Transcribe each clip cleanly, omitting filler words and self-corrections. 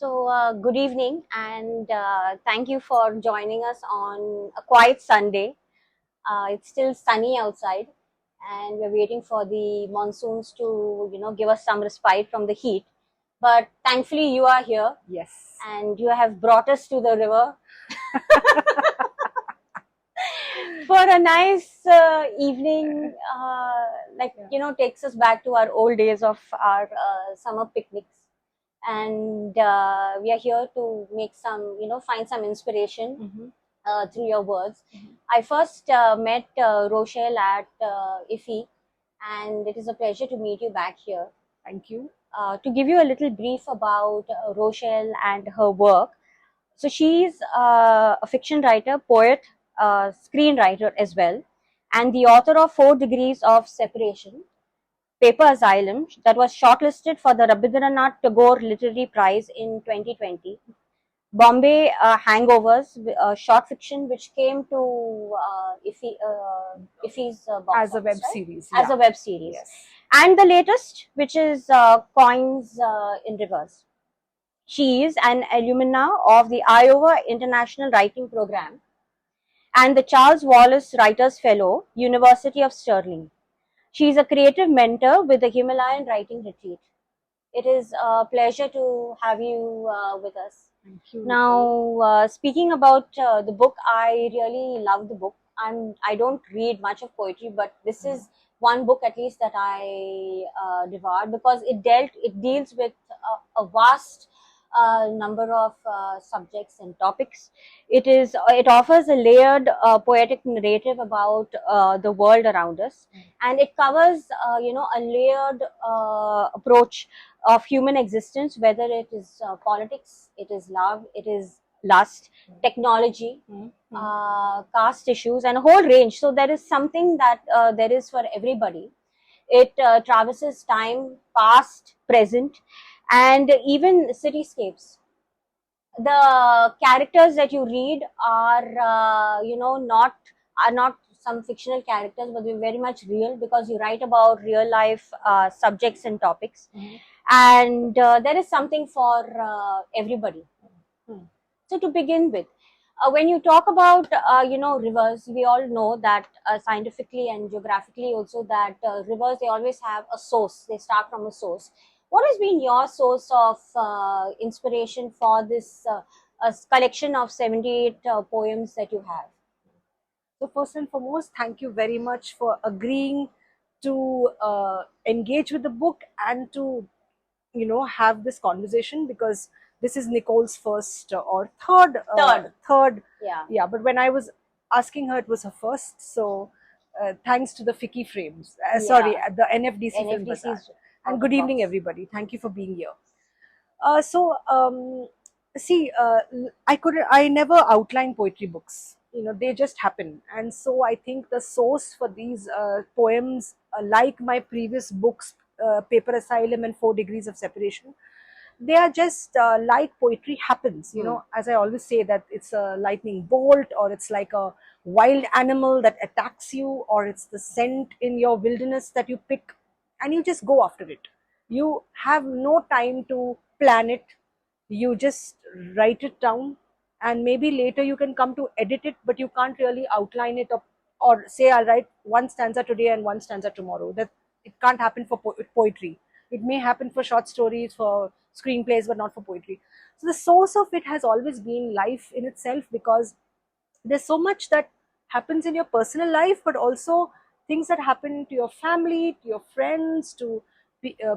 Good evening, and thank you for joining us on a quiet Sunday. It's still sunny outside, and we're waiting for the monsoons to, give us some respite from the heat. But thankfully, you are here, Yes. and you have brought us to the river for a nice evening. Takes us back to our old days of our summer picnics. And we are here to make some, find some inspiration through your words. I first met Rochelle at IFI, and it is a pleasure to meet you back here. Thank you. To give you a little brief about Rochelle and her work, so she's a fiction writer, poet, screenwriter as well, and the author of 4 Degrees of Separation, Paper Asylum, that was shortlisted for the Rabindranath Tagore Literary Prize in 2020. Bombay Hangovers, short fiction which came to IFI's box As a web office, right? series. As Yeah. a web series. Yes. And the latest, which is Coins in Reverse. She is an alumna of the Iowa International Writing Program and the Charles Wallace Writers Fellow, University of Sterling. She is a creative mentor with the Himalayan Writing Retreat. It is a pleasure to have you with us. Thank you. Now, speaking about the book, I really love the book. I don't read much of poetry, but this is one book at least that I devoured because it deals with a vast number of subjects and topics. It offers a layered poetic narrative about the world around us, and it covers a layered approach of human existence, whether it is politics, it is love, it is lust, technology, caste issues, and a whole range. So there is something that there is for everybody. It traverses time, past, present, and even cityscapes. The characters that you read are not some fictional characters, but they're very much real because you write about real life subjects and topics. And there is something for everybody. So to begin with, when you talk about rivers, we all know that scientifically and geographically also that rivers, they always have a source. They start from a source. What has been your source of inspiration for this collection of 78 poems that you have? So first and foremost, thank you very much for agreeing to engage with the book and to have this conversation, because this is Nicole's first or third. Yeah. But when I was asking her, it was her first. So thanks to the FICCI frames. Sorry, the NFDC Film Bazaar. NFDC's And good evening, everybody. Thank you for being here. See, I never outline poetry books. They just happen. And so I think the source for these poems, like my previous books, Paper Asylum and 4 Degrees of Separation, they are just like poetry happens. As I always say, that it's a lightning bolt, or it's like a wild animal that attacks you, or it's the scent in your wilderness that you pick and you just go after it. You have no time to plan it. You just write it down, and maybe later you can come to edit it, but you can't really outline it, or say, I'll write one stanza today and one stanza tomorrow. That it can't happen for poetry. It may happen for short stories, for screenplays, but not for poetry. So the source of it has always been life in itself, because there's so much that happens in your personal life, but also things that happen to your family, to your friends, to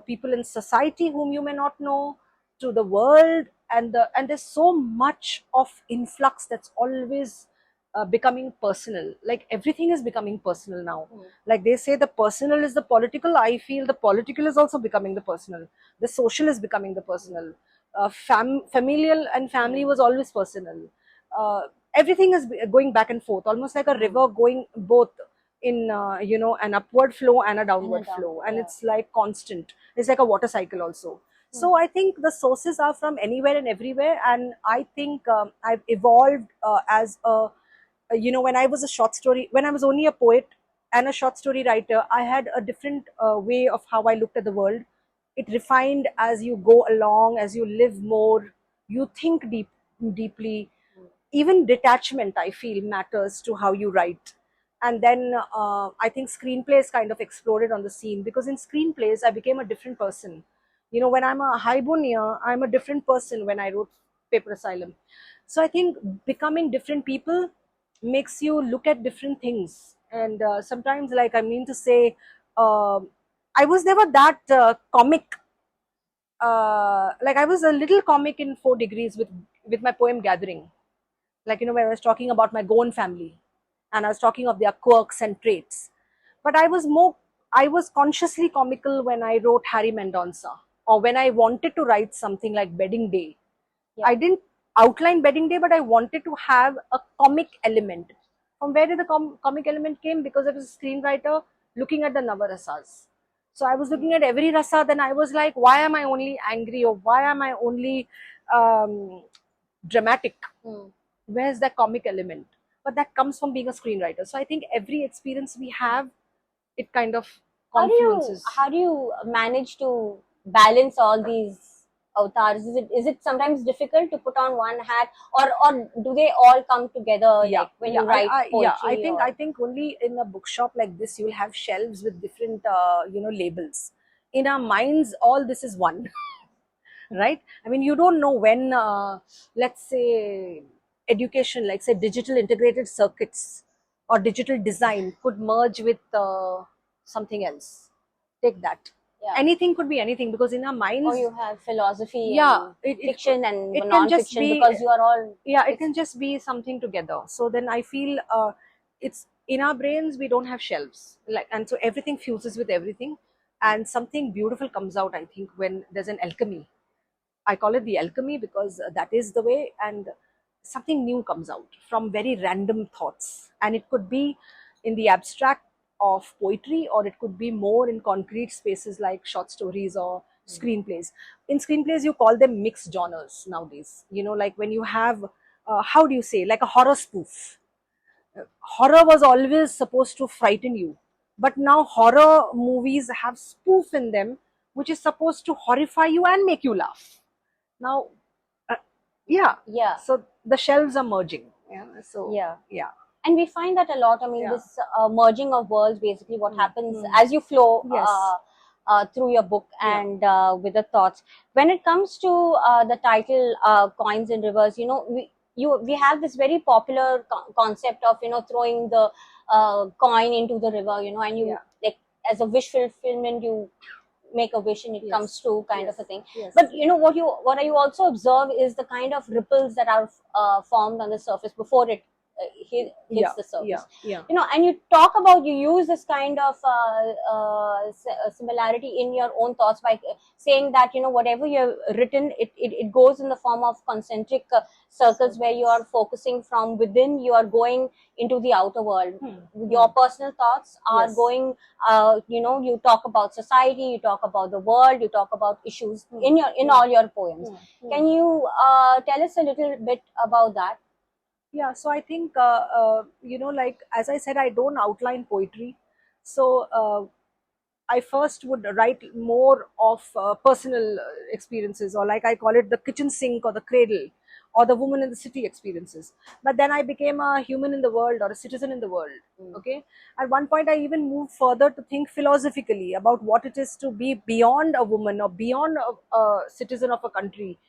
people in society whom you may not know, to the world. And there's so much of influx that's always becoming personal. Like everything is becoming personal now. Like they say, the personal is the political. I feel the political is also becoming the personal. The social is becoming the personal. Familial and family was always personal. Everything is going back and forth, almost like a river going both in an upward flow and a downward flow, and it's like constant. It's like a water cycle also. So I think the sources are from anywhere and everywhere, and I think I've evolved as a when I was when I was only a poet and a short story writer, I had a different way of how I looked at the world. It refined as you go along, as you live more, you think deeply. Even detachment, I feel, matters to how you write. And then I think screenplays kind of exploded on the scene, because in screenplays I became a different person. You know, when I'm a Hibernia, I'm a different person when I wrote Paper Asylum. So I think becoming different people makes you look at different things. And sometimes, like, I mean to say, uh, I was never that comic. Like, I was a little comic in 4 Degrees with my poem Gathering. Like, you know, when I was talking about my Goan family, and I was talking of their quirks and traits. But I was consciously comical when I wrote Harry Mendonça, or when I wanted to write something like Bedding Day. Yeah. I didn't outline Bedding Day, but I wanted to have a comic element. From where did the comic element came? Because I was a screenwriter looking at the Navarasas. So I was looking at every rasa, then I was like, why am I only angry, or why am I only um, dramatic? Where's that comic element? But that comes from being a screenwriter. So I think every experience we have, it kind of confluences. How do you manage to balance all these avatars? Is it sometimes difficult to put on one hat, or do they all come together, like when you write poetry? I think only in a bookshop like this you'll have shelves with different labels. In our minds, all this is one. Right? I mean, you don't know when, let's say, education, like say digital integrated circuits or digital design, could merge with something else. Take that. Yeah. Anything could be anything, because in our minds, Or you have philosophy, yeah, and fiction and it can non-fiction, just be, because you are all, yeah, it can just be something together. So then I feel it's in our brains, we don't have shelves, like, and so everything fuses with everything, and something beautiful comes out, I think, when there's an alchemy. I call it the alchemy, because that is the way, and something new comes out from very random thoughts. And it could be in the abstract of poetry, or it could be more in concrete spaces like short stories or screenplays. In screenplays, you call them mixed genres nowadays. You know, like when you have, how do you say, like a horror spoof. Horror was always supposed to frighten you, but now horror movies have spoof in them, which is supposed to horrify you and make you laugh. Now, uh, yeah, yeah. so the shelves are merging. Yeah, so Yeah. yeah. And we find that a lot. I mean, Yeah. this merging of worlds, basically what happens mm. as you flow Yes. through your book, Yeah. and with the thoughts. When it comes to the title, Coins and Rivers, you know, we have this very popular concept of, you know, throwing the coin into the river, you know, and you, Yeah. like, as a wish fulfillment, you make a wish and it Yes. comes true, kind Yes. of a thing. Yes. But you know what you also observe is the kind of ripples that are formed on the surface before it hits Yeah. the surface. Yeah. Yeah. You know, and you talk about, you use this kind of similarity in your own thoughts by saying that, you know, whatever you have written, it goes in the form of concentric circles, where you are focusing from within, you are going into the outer world. Your personal thoughts are Yes. going, you know, you talk about society, you talk about the world, you talk about issues in all your poems. Can you tell us a little bit about that? Yeah, so I think, like, as I said, I don't outline poetry. So I first would write more of personal experiences, or like I call it, the kitchen sink or the cradle, or the woman in the city experiences. But then I became a human in the world, or a citizen in the world. Okay. At one point, I even moved further to think philosophically about what it is to be beyond a woman, or beyond a citizen of a country.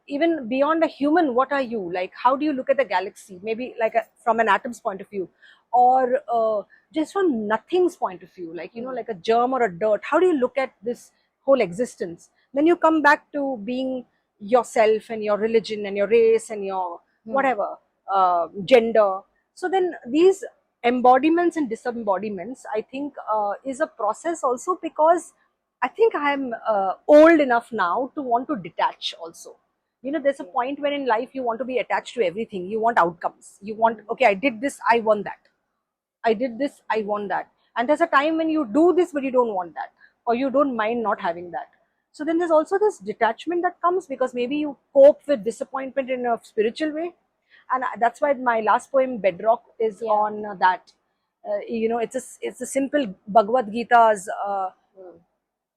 Even beyond a human, what are you? Like, how do you look at the galaxy? Maybe like from an atom's point of view, or just from nothing's point of view, like, you know, like a germ or a dirt. How do you look at this whole existence? Then you come back to being yourself, and your religion, and your race, and your whatever, gender. So then these embodiments and disembodiments, I think, is a process also, because I think I'm old enough now to want to detach also. You know, there's a point when in life you want to be attached to everything. You want outcomes. You want, okay, I did this, I want that. I did this, I want that. And there's a time when you do this, but you don't want that, or you don't mind not having that. So then there's also this detachment that comes, because maybe you cope with disappointment in a spiritual way. And that's why my last poem, Bedrock, is on that. You know, it's a simple Bhagavad Gita's,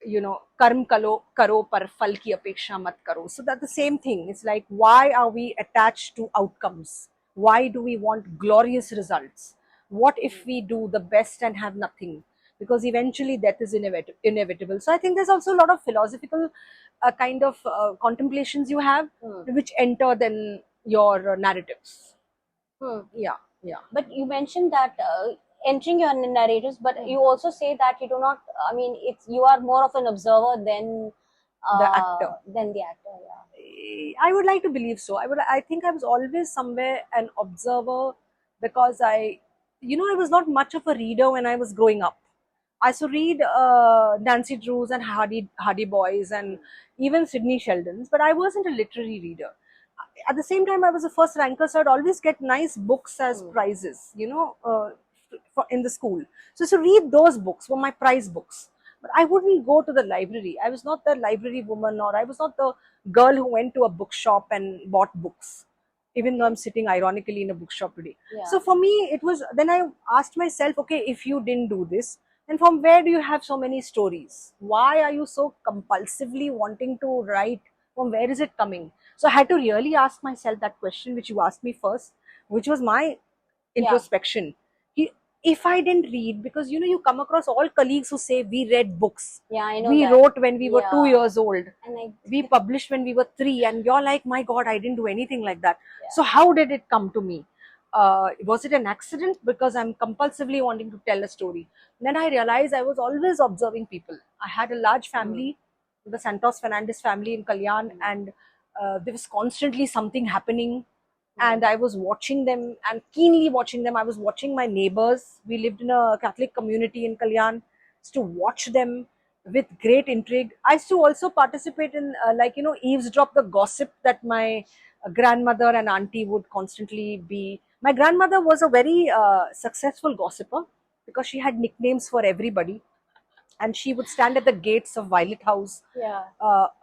कर्म करो पर फल की अपेक्षा मत करो. So that's the same thing. It's like, why are we attached to outcomes? Why do we want glorious results? What if we do the best and have nothing? Because eventually death is inevitable. So I think there's also a lot of philosophical kind of contemplations you have, which enter then your narratives. Yeah, yeah. But you mentioned that entering your narratives, but you also say that you do not. I mean, it's you are more of an observer than The actor. Than the actor. Yeah. I would like to believe so. I think I was always somewhere an observer, because I was not much of a reader when I was growing up. I used to read Nancy Drews and Hardy Boys and even Sidney Sheldon's, but I wasn't a literary reader. At the same time, I was a first ranker, so I'd always get nice books as prizes, in the school. So to read those books were my prize books. But I wouldn't go to the library. I was not the library woman, or I was not the girl who went to a bookshop and bought books, even though I'm sitting ironically in a bookshop today. Yeah. So for me, it was, then I asked myself, okay, if you didn't do this, then from where do you have so many stories? Why are you so compulsively wanting to write? From where is it coming? So I had to really ask myself that question, which you asked me first, which was my introspection. If I didn't read, because you come across all colleagues who say we read books. Yeah, I know We that. wrote when we were Yeah. 2 years old. And We published when we were 3, and you're like, my God, I didn't do anything like that. Yeah. So how did it come to me? Was it an accident? Because I'm compulsively wanting to tell a story. Then I realized I was always observing people. I had a large family, the Santos Fernandez family in Kalyan, and there was constantly something happening. And I was watching them, and keenly watching them. I was watching my neighbors. We lived in a Catholic community in Kalyan. To watch them with great intrigue. I used to also participate in, eavesdrop the gossip that my grandmother and auntie would constantly be. My grandmother was a very successful gossiper, because she had nicknames for everybody. And she would stand at the gates of Violet House. Yeah.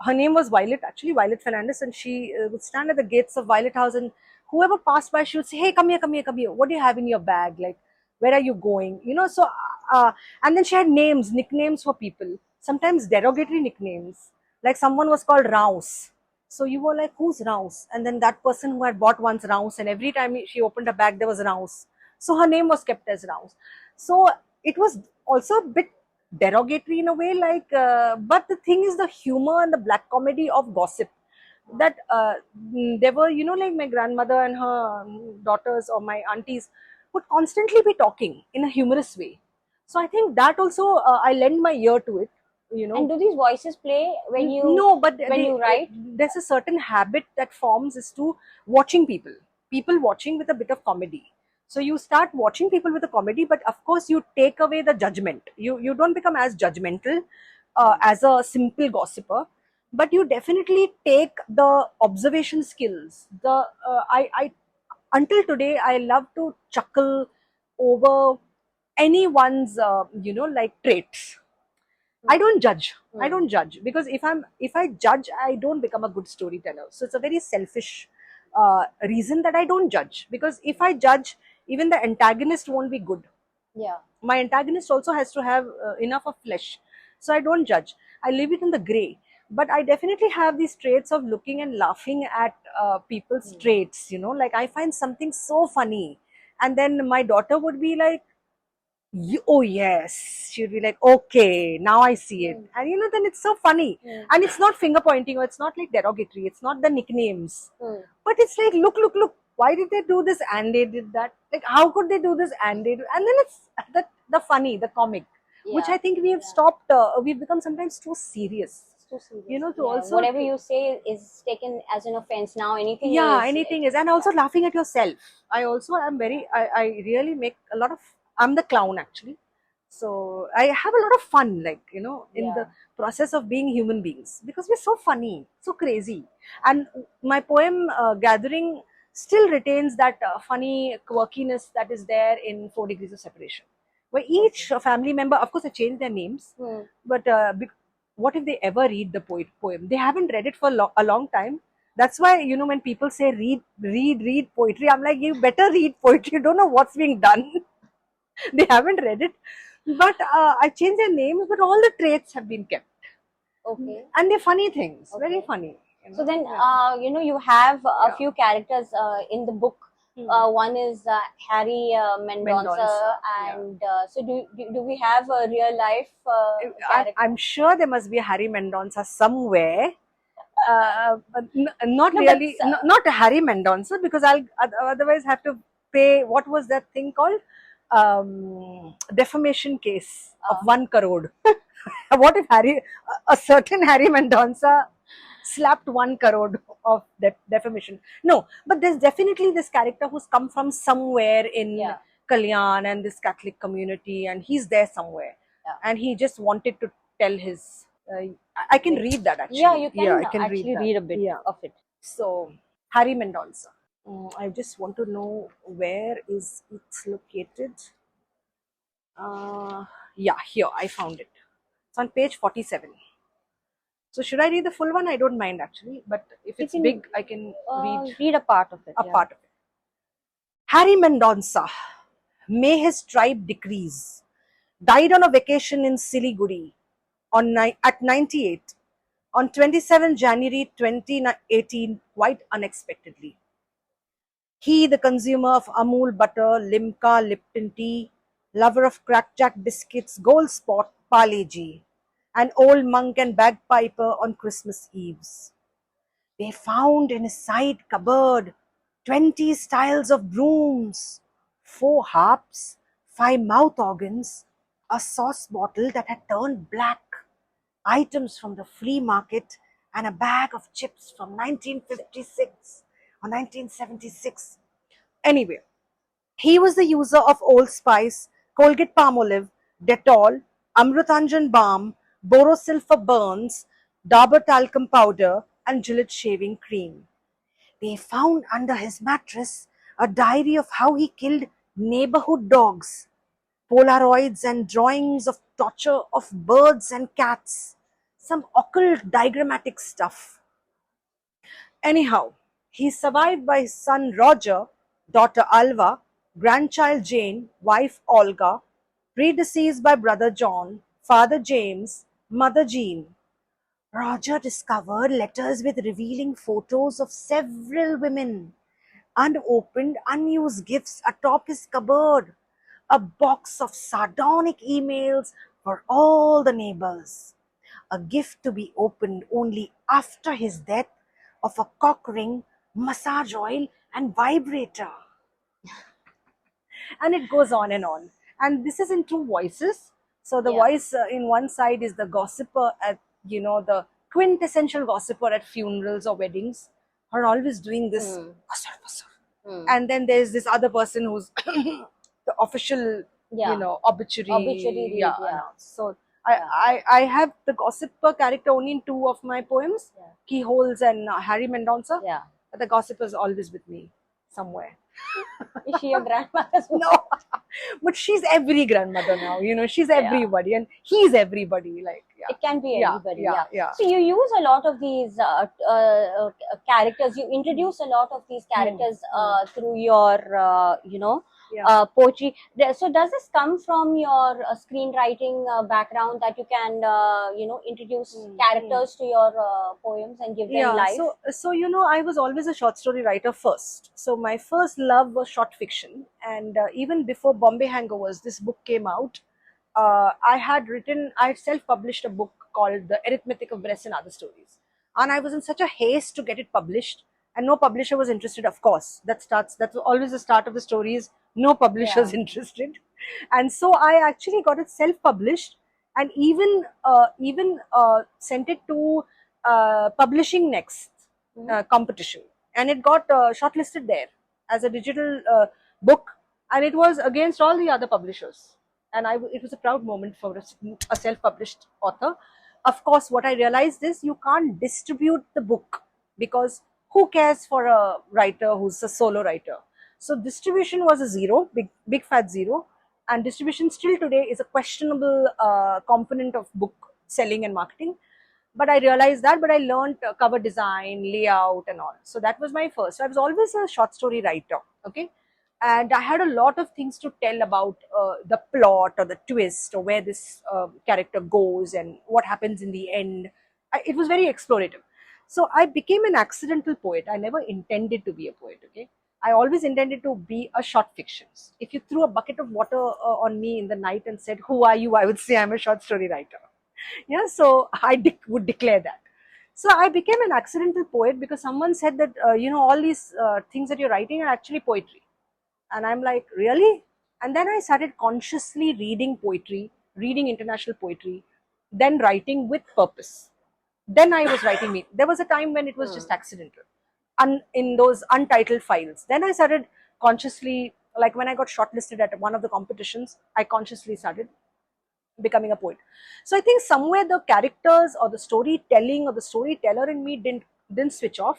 Her name was Violet, actually, Violet Fernandez, and she would stand at the gates of Violet House, and whoever passed by, she would say, "Hey, come here, come here, come here. What do you have in your bag? Like, where are you going?" So, and then she had names, nicknames for people, sometimes derogatory nicknames. Like someone was called Rouse. So you were like, who's Rouse? And then that person who had bought once Rouse, and every time she opened a bag, there was Rouse. So her name was kept as Rouse. So it was also a bit derogatory in a way, but the thing is, the humor and the black comedy of gossip, that there were, like my grandmother and her daughters or my aunties would constantly be talking in a humorous way. So I think that also I lend my ear to it. And do these voices play when you No, but you write? There's a certain habit that forms, is to watching people watching with a bit of comedy. So you start watching people with a comedy, but of course you take away the judgment. You don't become as judgmental as a simple gossiper, but you definitely take the observation skills. I until today, I love to chuckle over anyone's traits. I don't judge. I don't judge, because if I judge, I don't become a good storyteller. So it's a very selfish reason that I don't judge, because if I judge, even the antagonist won't be good. Yeah. My antagonist also has to have enough of flesh. So I don't judge. I leave it in the gray. But I definitely have these traits of looking and laughing at people's traits. Like I find something so funny, and then my daughter would be like, oh yes, she'd be like, okay, now I see it. And then it's so funny. And it's not finger pointing, or it's not like derogatory, it's not the nicknames, but it's like, look, why did they do this and they did that? Like, how could they do this and they do? And then it's the funny, the comic, which I think we have stopped. We've become sometimes too serious. Too serious. Also whatever you say is taken as an offense now. Anything is, and also laughing at yourself. I really make a lot of, I'm the clown actually, so I have a lot of fun, in the process of being human beings, because we're so funny, so crazy. And my poem Gathering still retains that funny quirkiness that is there in 4 Degrees of Separation, where each family member, of course I changed their names, but what if they ever read the poem? They haven't read it for a long time. That's why, when people say read poetry, I'm like, you better read poetry. You don't know what's being done. They haven't read it. But I changed their names, but all the traits have been kept. Okay. And they're funny things, very Okay. funny. So then, Yeah. you have a Yeah. few characters in the book. One is Harry Mendonça, Mendonça, yeah. and so do we have a real life character? I'm sure there must be a Harry Mendonça somewhere. But not No, but really, not a Harry Mendonça, because I'll otherwise have to pay. What was that thing called? Defamation case of 1 crore. What if a certain Harry Mendonça slapped 1 crore of that defamation? No, but there's definitely this character who's come from somewhere in Yeah. Kalyan and this Catholic community, and he's there somewhere, Yeah. and he just wanted to tell his. I can read that actually. Yeah, you can I can actually that. read a bit Yeah. of it. So Harry Mendonça. I just want to know where is it located. Yeah, here I found it. It's on page 47. So should I read the full one? I don't mind actually, but if it's can, big, I can read a part of it. a part of it. Harry Mendonça, may his tribe decrease, died on a vacation in Siliguri at 98 on 27 January 2018, quite unexpectedly. He, the consumer of Amul butter, Limca, Lipton tea, lover of crackjack biscuits, gold spot, Parle G, an old monk and bagpiper on Christmas Eves. They found in his side cupboard 20 styles of brooms, 4 harps, 5 mouth organs, a sauce bottle that had turned black, items from the flea market, and a bag of chips from 1956 or 1976. Anyway, he was the user of Old Spice, Colgate Palmolive, Dettol, Amrutanjan Balm, Borosil for burns, Dabur talcum powder, and Gillette shaving cream. They found under his mattress a diary of how he killed neighborhood dogs, Polaroids and drawings of torture of birds and cats, some occult diagrammatic stuff. Anyhow, he is survived by his son Roger, daughter Alva, grandchild Jane, wife Olga, predeceased by brother John, father James, mother Jean. Roger discovered letters with revealing photos of several women, unopened, unused gifts atop his cupboard, a box of sardonic emails for all the neighbors, a gift to be opened only after his death of a cock ring, massage oil, and vibrator. And it goes on and on. And this is in 2 voices. So the voice in one side is the gossiper at, the quintessential gossiper at funerals or weddings, are always doing this. And then there's this other person who's the official, obituary. Yeah. So I have the gossiper character only in 2 of my poems, Keyholes and Harry Mendonça. Yeah. But the gossiper is always with me somewhere. Is she your grandmother's No, but she's every grandmother now. She's everybody, and he's everybody. Like, it can be everybody. Yeah. So you use a lot of these characters. You introduce a lot of these characters through your, poetry. So does this come from your screenwriting background, that you can, introduce characters to your poems and give them life? So I was always a short story writer first. So my first love was short fiction, and even before Bombay Hangovers, this book came out. I had self-published a book called The Arithmetic of Breasts and Other Stories. And I was in such a haste to get it published, and no publisher was interested, of course. That's always the start of the stories. No publishers interested. And so I actually got it self-published, and even sent it to Publishing Next competition. And it got shortlisted there as a digital book, and it was against all the other publishers. And it was a proud moment for a self-published author. Of course, what I realized is you can't distribute the book, because who cares for a writer who's a solo writer? So distribution was a zero, big fat zero. And distribution still today is a questionable component of book selling and marketing. But I realized that, but I learned cover design, layout and all. So that was my first. So I was always a short story writer, okay? And I had a lot of things to tell about the plot or the twist, or where this character goes and what happens in the end. it was very explorative. So I became an accidental poet. I never intended to be a poet. Okay, I always intended to be a short fiction. If you threw a bucket of water on me in the night and said, "Who are you?" I would say I'm a short story writer. Yeah, so I would declare that. So I became an accidental poet because someone said that all these things that you're writing are actually poetry, and I'm like, really? And then I started consciously reading poetry, reading international poetry, then writing with purpose. Then I was writing me. There was a time when it was just accidental, in those untitled files. Then I started consciously, like when I got shortlisted at one of the competitions, I consciously started becoming a poet. So I think somewhere the characters or the storytelling or the storyteller in me didn't switch off.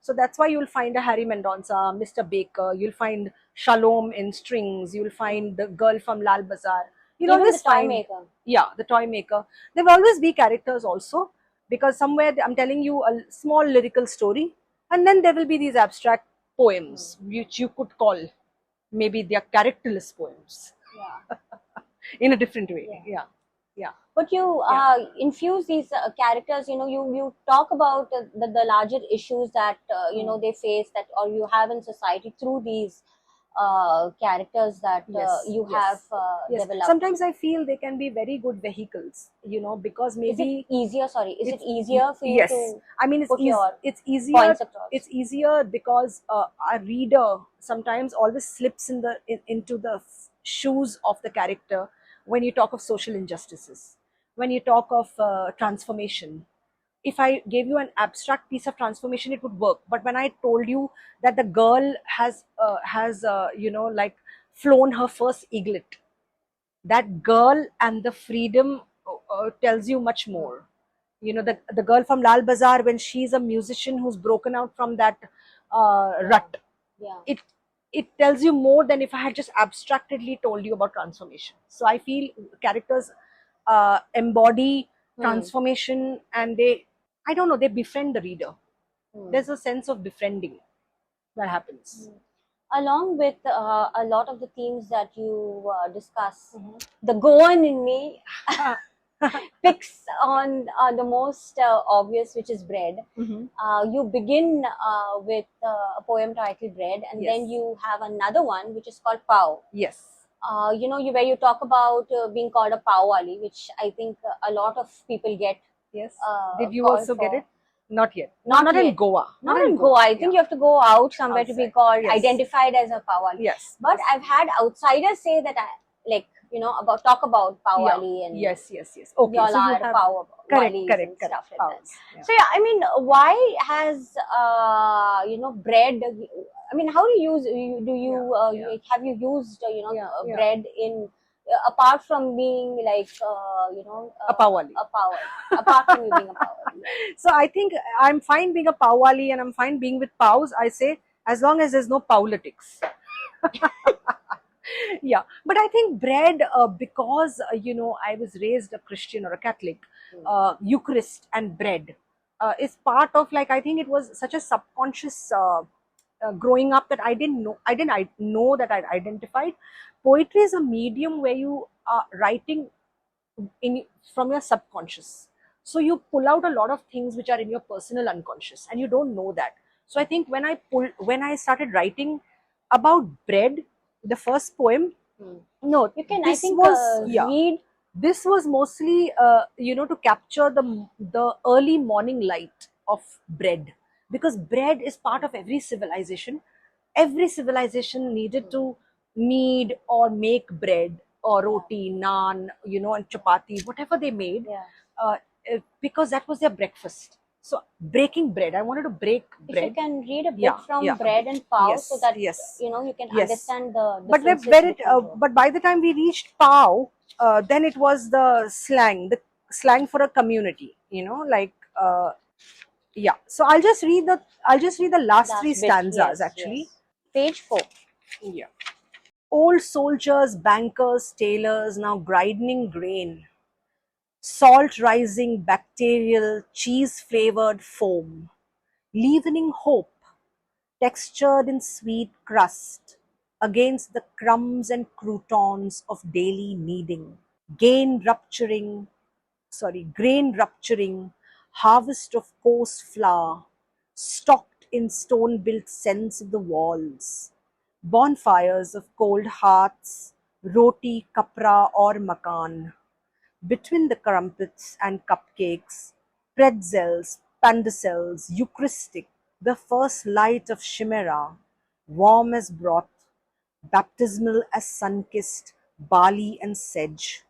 So that's why you'll find a Harry Mendonça, Mr. Baker, you'll find Shalom in Strings, you'll find the girl from Lal Bazaar. You'll Even always the toy find, maker. yeah, the toy maker. There will always be characters also, because somewhere I'm telling you a small lyrical story, and then there will be these abstract poems which you could call maybe they are characterless poems Yeah. in a different way. Yeah. But you infuse these characters, you talk about the larger issues that they face, that or you have in society through these characters that you have developed. Sometimes I feel they can be very good vehicles, because maybe Is it easier for you to I mean, put your it's easier. points across? It's easier because our reader sometimes always slips into the shoes of the character when you talk of social injustices, when you talk of transformation. If I gave you an abstract piece of transformation, it would work. But when I told you that the girl has like flown her first eaglet, that girl and the freedom tells you much more. The girl from Lal Bazaar, when she's a musician who's broken out from that rut, Yeah. it tells you more than if I had just abstractedly told you about transformation. So I feel characters embody transformation, and I don't know, they befriend the reader. There's a sense of befriending that happens. Along with a lot of the themes that you discuss, the Goan in me picks on the most obvious, which is bread. You begin with a poem titled Bread, and Yes. then you have another one which is called Pau. Yes. Where you talk about being called a Pau Ali, which I think a lot of people get. Yes. Did you called also for. get it? Not yet. Not in yet. Goa. Not in Goa. I think you have to go out somewhere to be Outside. called, Yes. identified as a Pau Ali. Yes. But I've had outsiders say that talk about Pau Yeah. Ali and Yes. Okay. y'all So you are have Pau correct. Walis and stuff like that. Powers. Yeah. So yeah, I mean, why has bread? I mean, how do you use? Have you used bread in apart from being like A Pawali. apart from you being a Pawali? So I think I'm fine being a Pawali, and I'm fine being with Paws. I say, as long as there's no politics. Yeah, but I think bread, because I was raised a Christian or a Catholic, Eucharist and bread is part of, like, I think it was such a subconscious growing up that I didn't know that I'd identified. Poetry is a medium where you are writing from your subconscious, so you pull out a lot of things which are in your personal unconscious, and you don't know that. So I think when I started writing about bread, the first poem, no, You can, this I think, was read. this was mostly to capture the early morning light of bread, because bread is part of every civilization. Every civilization needed to knead or make bread or roti, naan, and chapati, whatever they made, Yeah. because that was their breakfast. So breaking bread, I wanted to break If you bread. can read a bit Yeah, from yeah. bread and Pau, Yes, so that yes. you can Yes. understand the But differences between both. but by the time we reached Pau, then it was the slang for a community, like yeah. So I'll just read the last Last three bit, stanzas, yes, actually. yes. Page 4. Yeah. Old soldiers, bankers, tailors, now grinding grain, salt rising bacterial, cheese flavored foam, leavening hope, textured in sweet crust, against the crumbs and croutons of daily kneading, grain rupturing, harvest of coarse flour, stocked in stone-built cents of the walls, bonfires of cold hearths, roti, kapra or makan. Between the crumpets and cupcakes, pretzels, pandesels, Eucharistic, the first light of chimera, warm as broth, baptismal as sun-kissed barley and sedge,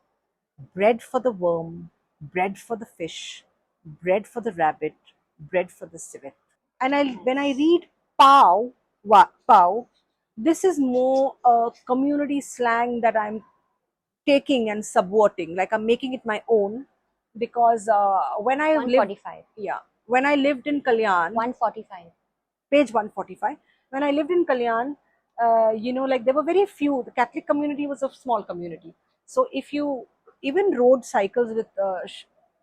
bread for the worm, bread for the fish, bread for the rabbit, bread for the civet. And when I read pow, this is more a community slang that I'm taking and subverting, like I'm making it my own, because when I lived, 145. yeah, when I lived in Kalyan, 145. page 145, when I lived in Kalyan, like there were very few. The Catholic community was a small community, so if you even rode cycles with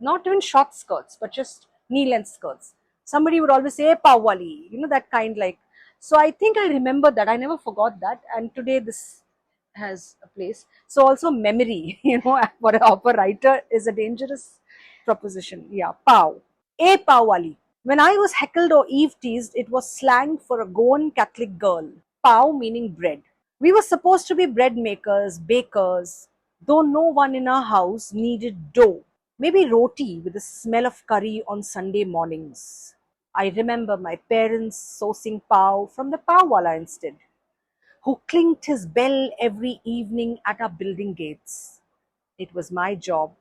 not even short skirts, but just knee-length skirts, somebody would always say, "Hey, Pawali," that kind, like. So I think I remember that. I never forgot that, and today this has a place. So also memory, for a writer is a dangerous proposition. Yeah, Pav. A Pawali. When I was heckled or eve teased, it was slang for a Goan Catholic girl. Pav meaning bread. We were supposed to be bread makers, bakers, though no one in our house needed dough. Maybe roti with the smell of curry on Sunday mornings. I remember my parents sourcing pav from the pawwala instead, who clinked his bell every evening at our building gates. It was my job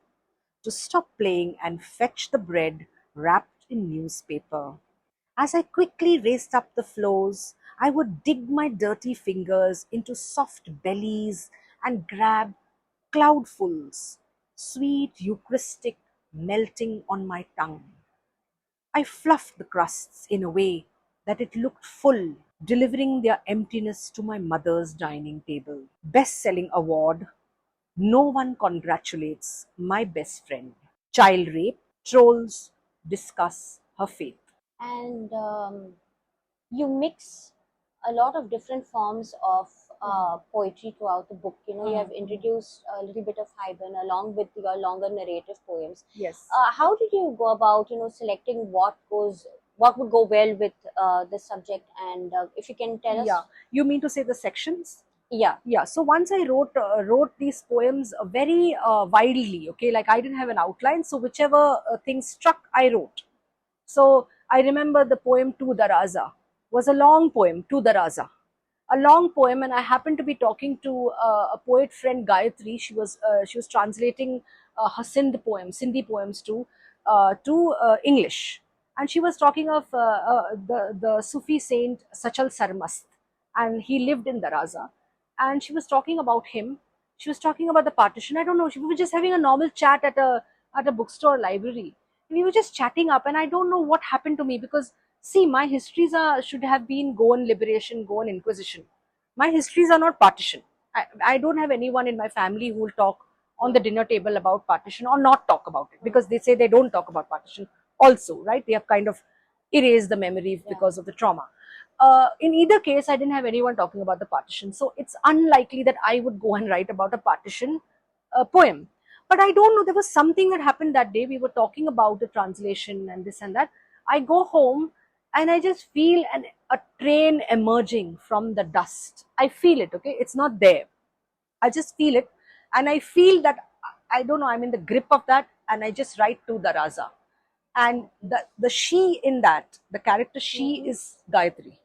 to stop playing and fetch the bread wrapped in newspaper. As I quickly raced up the floors, I would dig my dirty fingers into soft bellies and grab cloudfuls, sweet Eucharistic, melting on my tongue. I fluffed the crusts in a way that it looked full, delivering their emptiness to my mother's dining table. Best-selling award. No one congratulates my best friend. Child rape. Trolls discuss her fate. And you mix a lot of different forms of poetry throughout the book. You have introduced a little bit of Haibun along with your longer narrative poems. Yes. How did you go about, selecting what would go well with the subject? And if you can tell us. Yeah. You mean to say the sections? Yeah. Yeah. So once I wrote these poems very wildly. Okay, like I didn't have an outline, so whichever thing struck, I wrote. So I remember the poem Tu Daraza was a long poem, Tu Daraza, a long poem, and I happened to be talking to a poet friend, Gayatri. She was translating her Sindhi poems to English, and she was talking of the Sufi saint Sachal Sarmast, and he lived in Daraza, and she was talking about him. She was talking about the partition. I don't know. We were just having a normal chat at a bookstore library. We were just chatting up, and I don't know what happened to me, because see, my histories should have been Goan liberation, Goan inquisition. My histories are not partition. I don't have anyone in my family who will talk on the dinner table about partition or not talk about it, because they say they don't talk about partition also, right? They have kind of erased the memory because of the trauma. In either case, I didn't have anyone talking about the partition. So it's unlikely that I would go and write about a partition poem. But I don't know, there was something that happened that day. We were talking about the translation and this and that. I go home and I just feel a train emerging from the dust. I feel it, okay? It's not there. I just feel it. And I feel that, I don't know, I'm in the grip of that, and I just write to Daraza. And the she in that, the character she is Gayatri.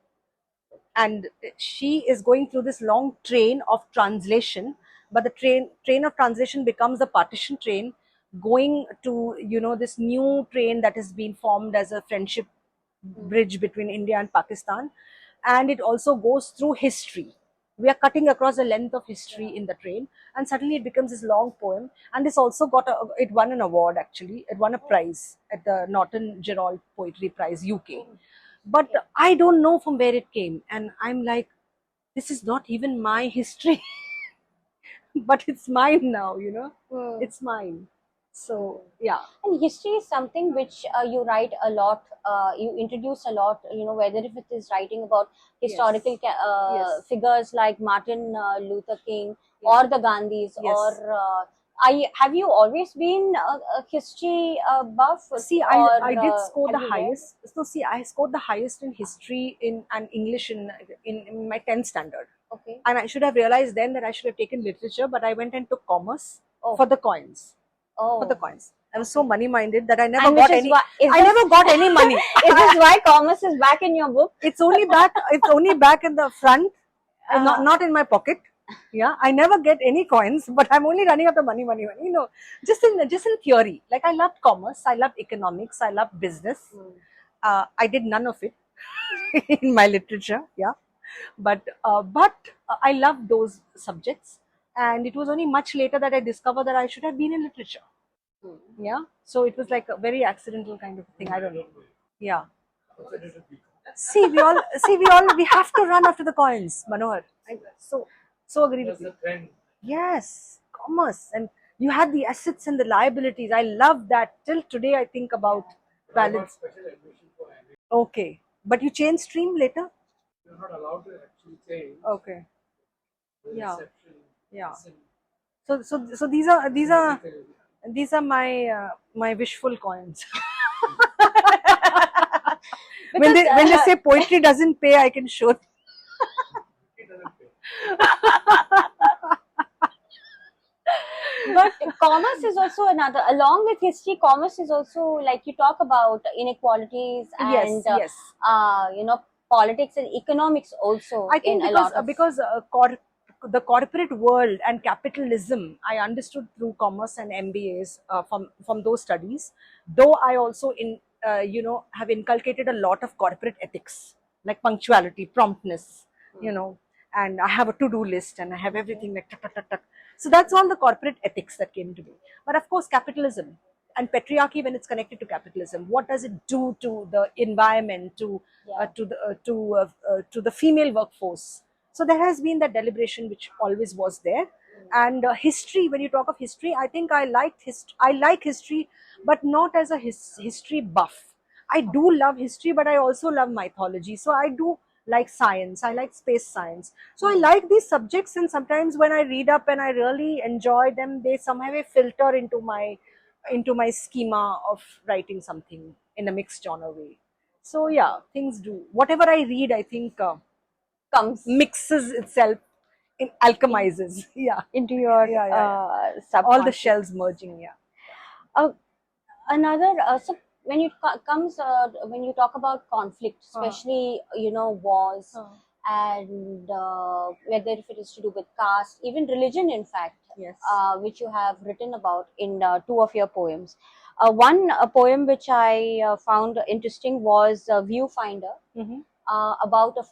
And she is going through this long train of translation, but the train of translation becomes the partition train, going to this new train that has been formed as a friendship bridge between India and Pakistan. And it also goes through history. We are cutting across the length of history in the train, and suddenly it becomes this long poem. And this also it won an award. Actually, it won a prize at the Norton Gerald Poetry Prize, UK. But I don't know from where it came, and I'm like, this is not even my history. But it's mine now. It's mine. So yeah. And history is something which you write a lot, you introduce a lot, whether if it is writing about historical Yes. figures like Martin Luther King, Yes. or the Gandhis, Yes. or have you always been a history buff, See, I or did score have the you read? highest. So see, I scored the highest in history in and English in my 10th standard. Okay. And I should have realized then that I should have taken literature, but I went and took commerce Oh. for the coins. Oh. For the coins. I was so money minded that I never And got which is any. why I never got any money. is this why commerce is back in your book? It's only back. It's only back in the front, not in my pocket. Yeah, I never get any coins, but I'm only running after money, money, money. You know, just in theory. Like I loved commerce, I loved economics, I loved business. I did none of it in my literature. Yeah, but I loved those subjects, and it was only much later that I discovered that I should have been in literature. Yeah, so it was like a very accidental kind of thing. I don't know. Yeah. We have to run after the coins, Manohar. I so agree with you. Yes, commerce, and you had the assets and the liabilities. I love that. Till today, I think about balance. Okay, but you changed stream later. You're not allowed to actually change Okay, the yeah, reception. yeah. Listen, So these are my wishful coins. When they say poetry doesn't pay, I can show. it doesn't pay. But commerce is also another, along with history, commerce is also, like you talk about inequalities and Yes. politics and economics also. I think in a lot of the corporate world and capitalism, I understood through commerce and MBAs from those studies. Though I also have inculcated a lot of corporate ethics like punctuality, promptness, and I have a to-do list and I have everything like tuck, tuck, tuck, tuck. So that's all the corporate ethics that came to me. But of course, capitalism and patriarchy, when it's connected to capitalism, what does it do to the environment, to the female workforce? So there has been that deliberation which always was there. And history, when you talk of history, I think I like history, but not as a history buff. I do love history, but I also love mythology. So I do like science. I like space science. So I like these subjects, and sometimes when I read up and I really enjoy them, they somehow filter into my schema of writing something in a mixed genre way. So yeah, things do. Whatever I read, I think comes mixes itself, in alchemizes. Yeah, into your all the subconscious. shells merging. Yeah. Another so when you comes when you talk about conflict, especially wars, and whether if it is to do with caste, even religion, in fact, Yes. which you have written about in two of your poems. One poem which I found interesting was Viewfinder, Mhm. about a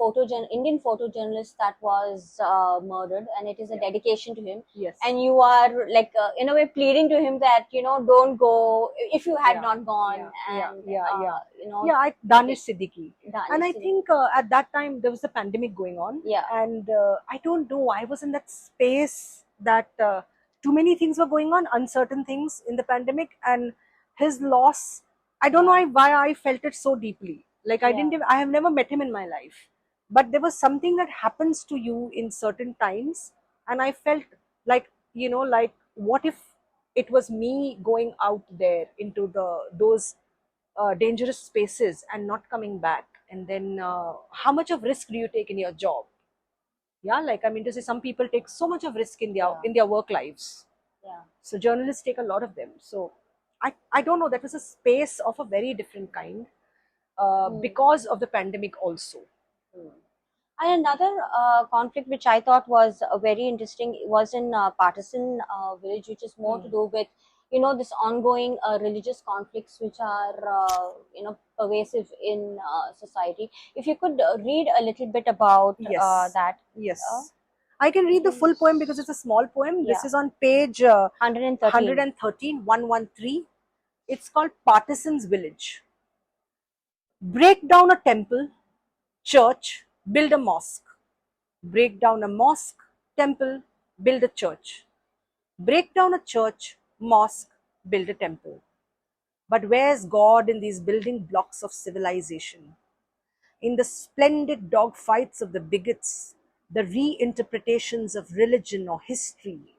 Indian photojournalist that was murdered, and it is a dedication to him. Yes. And you are like in a way pleading to him that don't go if you had not gone. Danish Siddiqui. Danish And I Siddiqui. think at that time there was a pandemic going on. Yeah. And I don't know, I was in that space that too many things were going on, uncertain things in the pandemic, and his loss, I don't know why I felt it so deeply. Like I have never met him in my life, but there was something that happens to you in certain times, and I felt like like what if it was me going out there into those dangerous spaces and not coming back, and then how much of risk do you take in your job? Yeah, like I mean to say, some people take so much of risk in their work lives. Yeah. So journalists take a lot of them. So I don't know, that was a space of a very different kind because of the pandemic also. And another conflict which I thought was very interesting was in Partisan village, which is more to do with this ongoing religious conflicts which are pervasive in society. If you could read a little bit about that. Yes. I can read the full poem because it's a small poem. This is on page 113, 113. It's called Partisan's Village. Break down a temple, church, build a mosque. Break down a mosque, temple, build a church. Break down a church, mosque, build a temple. But where's God in these building blocks of civilization? In the splendid dogfights of the bigots, the reinterpretations of religion or history,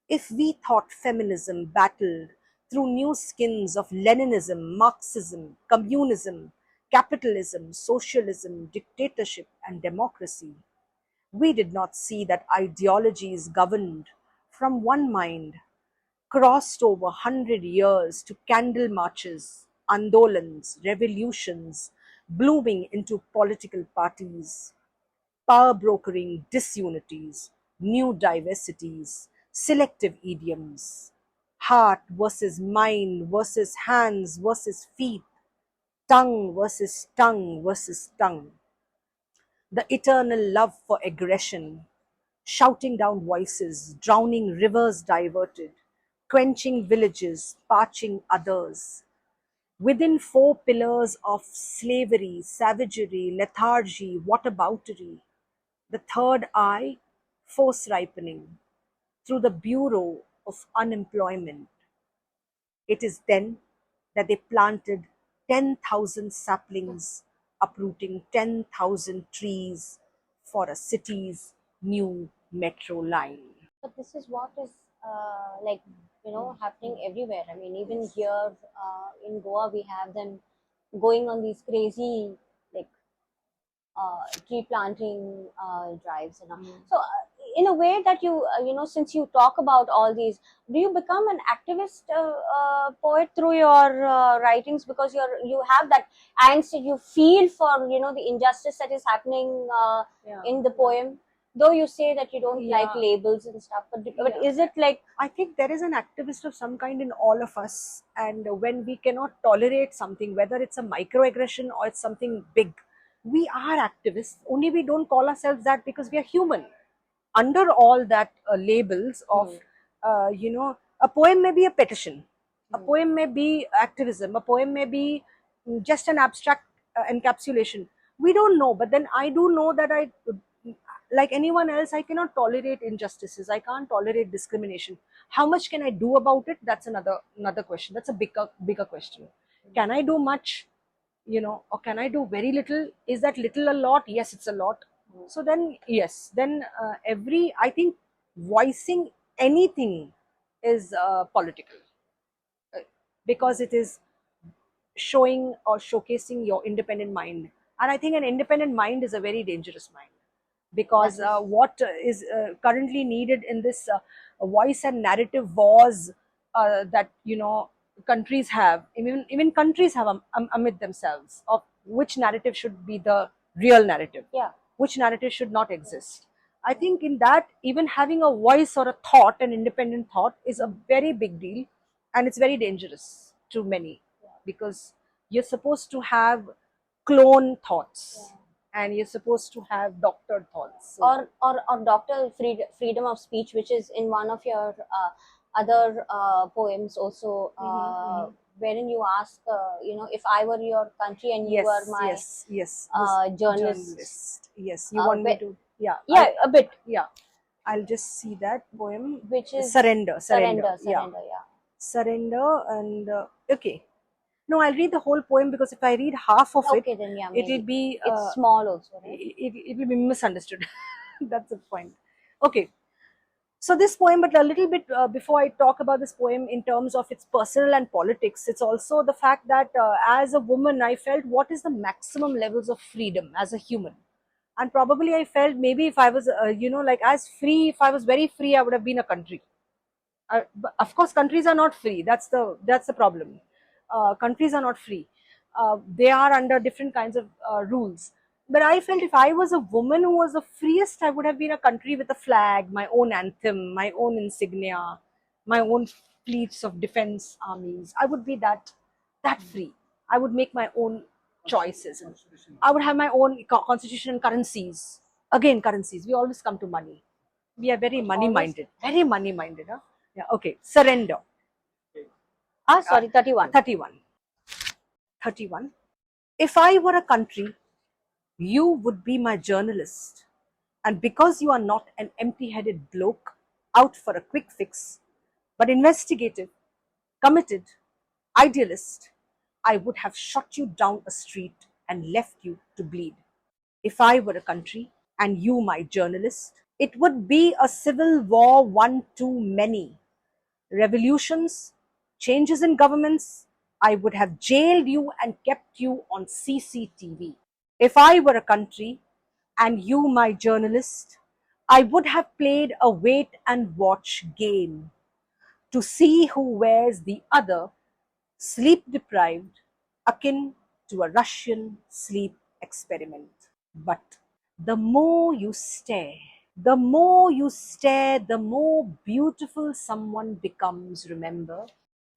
If we thought feminism battled through new skins of Leninism, Marxism, communism, capitalism, socialism, dictatorship, and democracy, we did not see that ideologies governed from one mind crossed over 100 years to candle marches, andolans, revolutions, blooming into political parties, power brokering disunities, new diversities, selective idioms, heart versus mind versus hands versus feet, tongue versus tongue, the eternal love for aggression, shouting down voices, drowning rivers diverted, quenching villages, parching others. Within four pillars of slavery, savagery, lethargy, whataboutery, the third eye, force ripening through the Bureau of Unemployment. It is then that they planted 10,000 saplings, uprooting 10,000 trees for a city's new metro line. But this is what is like, happening everywhere. I mean, even here in Goa, we have them going on these crazy, like, tree planting drives and all. So, in a way that since you talk about all these, do you become an activist poet through your writings, because you have that angst that you feel for the injustice that is happening Yeah. in the poem? Though you say that you don't like Yeah. labels and stuff, but Yeah. is it like, I think there is an activist of some kind in all of us, and when we cannot tolerate something, whether it's a microaggression or it's something big, we are activists. Only we don't call ourselves that because we are human. Under all that labels of, a poem may be a petition, a poem may be activism, a poem may be just an abstract encapsulation. We don't know, but then I do know that like anyone else, I cannot tolerate injustices. I can't tolerate discrimination. How much can I do about it? That's another question. That's a bigger question. Can I do much? Or can I do very little? Is that little a lot? Yes, it's a lot. So then, yes, then I think voicing anything is political, because it is showing or showcasing your independent mind. And I think an independent mind is a very dangerous mind, because That is- what is currently needed in this voice and narrative wars that countries have, even countries have amid themselves, of which narrative should be the real narrative, yeah. which narrative should not exist. I think in that, even having a voice or a thought, an independent thought, is a very big deal, and it's very dangerous to many, because you're supposed to have clone thoughts, and you're supposed to have doctored thoughts. So, or Dr. Freedom of Speech, which is in one of your other poems also, wherein you ask, if I were your country and you yes, were my yes, journalist. Yes, you want me whe- to? Yeah, Yeah, a bit, yeah. I'll just see that poem. which is Surrender. surrender, Yeah, yeah. surrender, and okay. No, I'll read the whole poem, because if I read half of Okay, then yeah, maybe. it'll be It's small also, right? it will be misunderstood. That's the point. Okay. So this poem, but a little bit before I talk about this poem in terms of its personal and politics, it's also the fact that as a woman, I felt what is the maximum levels of freedom as a human. And probably I felt maybe if I was, like as free, if I was very free, I would have been a country. But of course, countries are not free. That's the problem. Countries are not free. They are under different kinds of rules. But I felt if I was a woman who was the freest, I would have been a country with a flag, my own anthem, my own insignia, my own fleets of defense armies. I would be that free. I would make my own choices. I would have my own constitution and currencies. Again, currencies. We always come to money. We are very money minded. Very money minded. Huh? Yeah. Okay. Surrender. Sorry, 31. 31. 31. If I were a country, you would be my journalist. And because you are not an empty headed bloke out for a quick fix, but investigative, committed, idealist, I would have shot you down a street and left you to bleed. If I were a country and you my journalist, It would be a civil war, one too many. Revolutions, changes in governments, I would have jailed you and kept you on CCTV. If I were a country and you my journalist, I would have played a wait and watch game to see who wears the other, sleep deprived, akin to a Russian sleep experiment. But the more you stare, the more you stare, the more beautiful someone becomes, remember?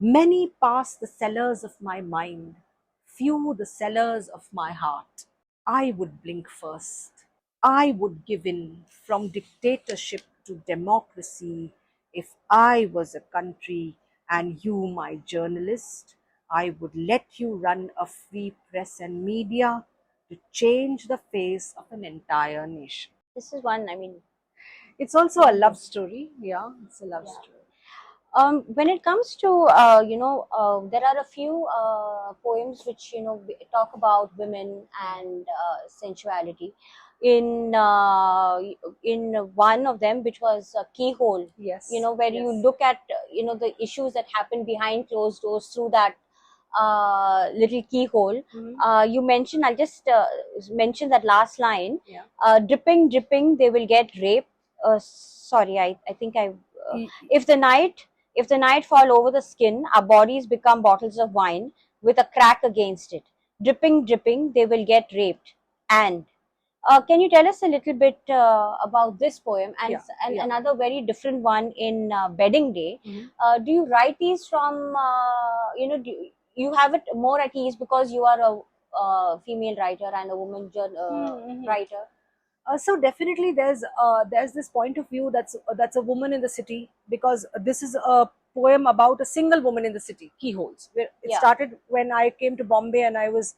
Many pass the cellars of my mind, few the cellars of my heart. I would blink first. I would give in from dictatorship to democracy if I was a country and you my journalist. I would let you run a free press and media to change the face of an entire nation. This is one, I mean, It's also a love story. Yeah, it's a love yeah. story. When it comes to, there are a few poems which, talk about women and sensuality. In one of them, which was Keyhole, Yes. where you yes. look at, the issues that happen behind closed doors through that little keyhole. Mhm. You mentioned, I'll just mention that last line. Yeah. Dripping, dripping, they will get raped. Sorry, I think Y- if the night fall over the skin, our bodies become bottles of wine with a crack against it. Dripping, dripping, they will get raped. And can you tell us a little bit about this poem and, Yeah, and yeah. another very different one in Bedding Day? Mhm. Do you write these from, do you have it more at ease because you are a female writer and a woman Mhm. writer? So definitely there's this point of view that's a woman in the city, because this is a poem about a single woman in the city, Keyholes. Where it Yeah. started when I came to Bombay and I was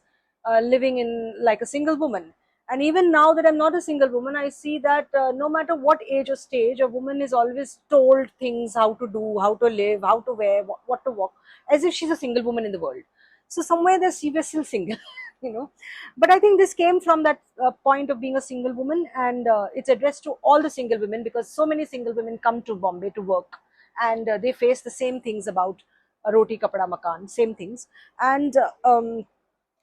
living in like a single woman. And even now that I'm not a single woman, I see that no matter what age or stage, a woman is always told things, how to do, how to live, how to wear, what to walk, as if she's a single woman in the world. So somewhere there she was still single, you know. But I think this came from that point of being a single woman, and it's addressed to all the single women, because so many single women come to Bombay to work, and they face the same things about roti kapda makan, same things. And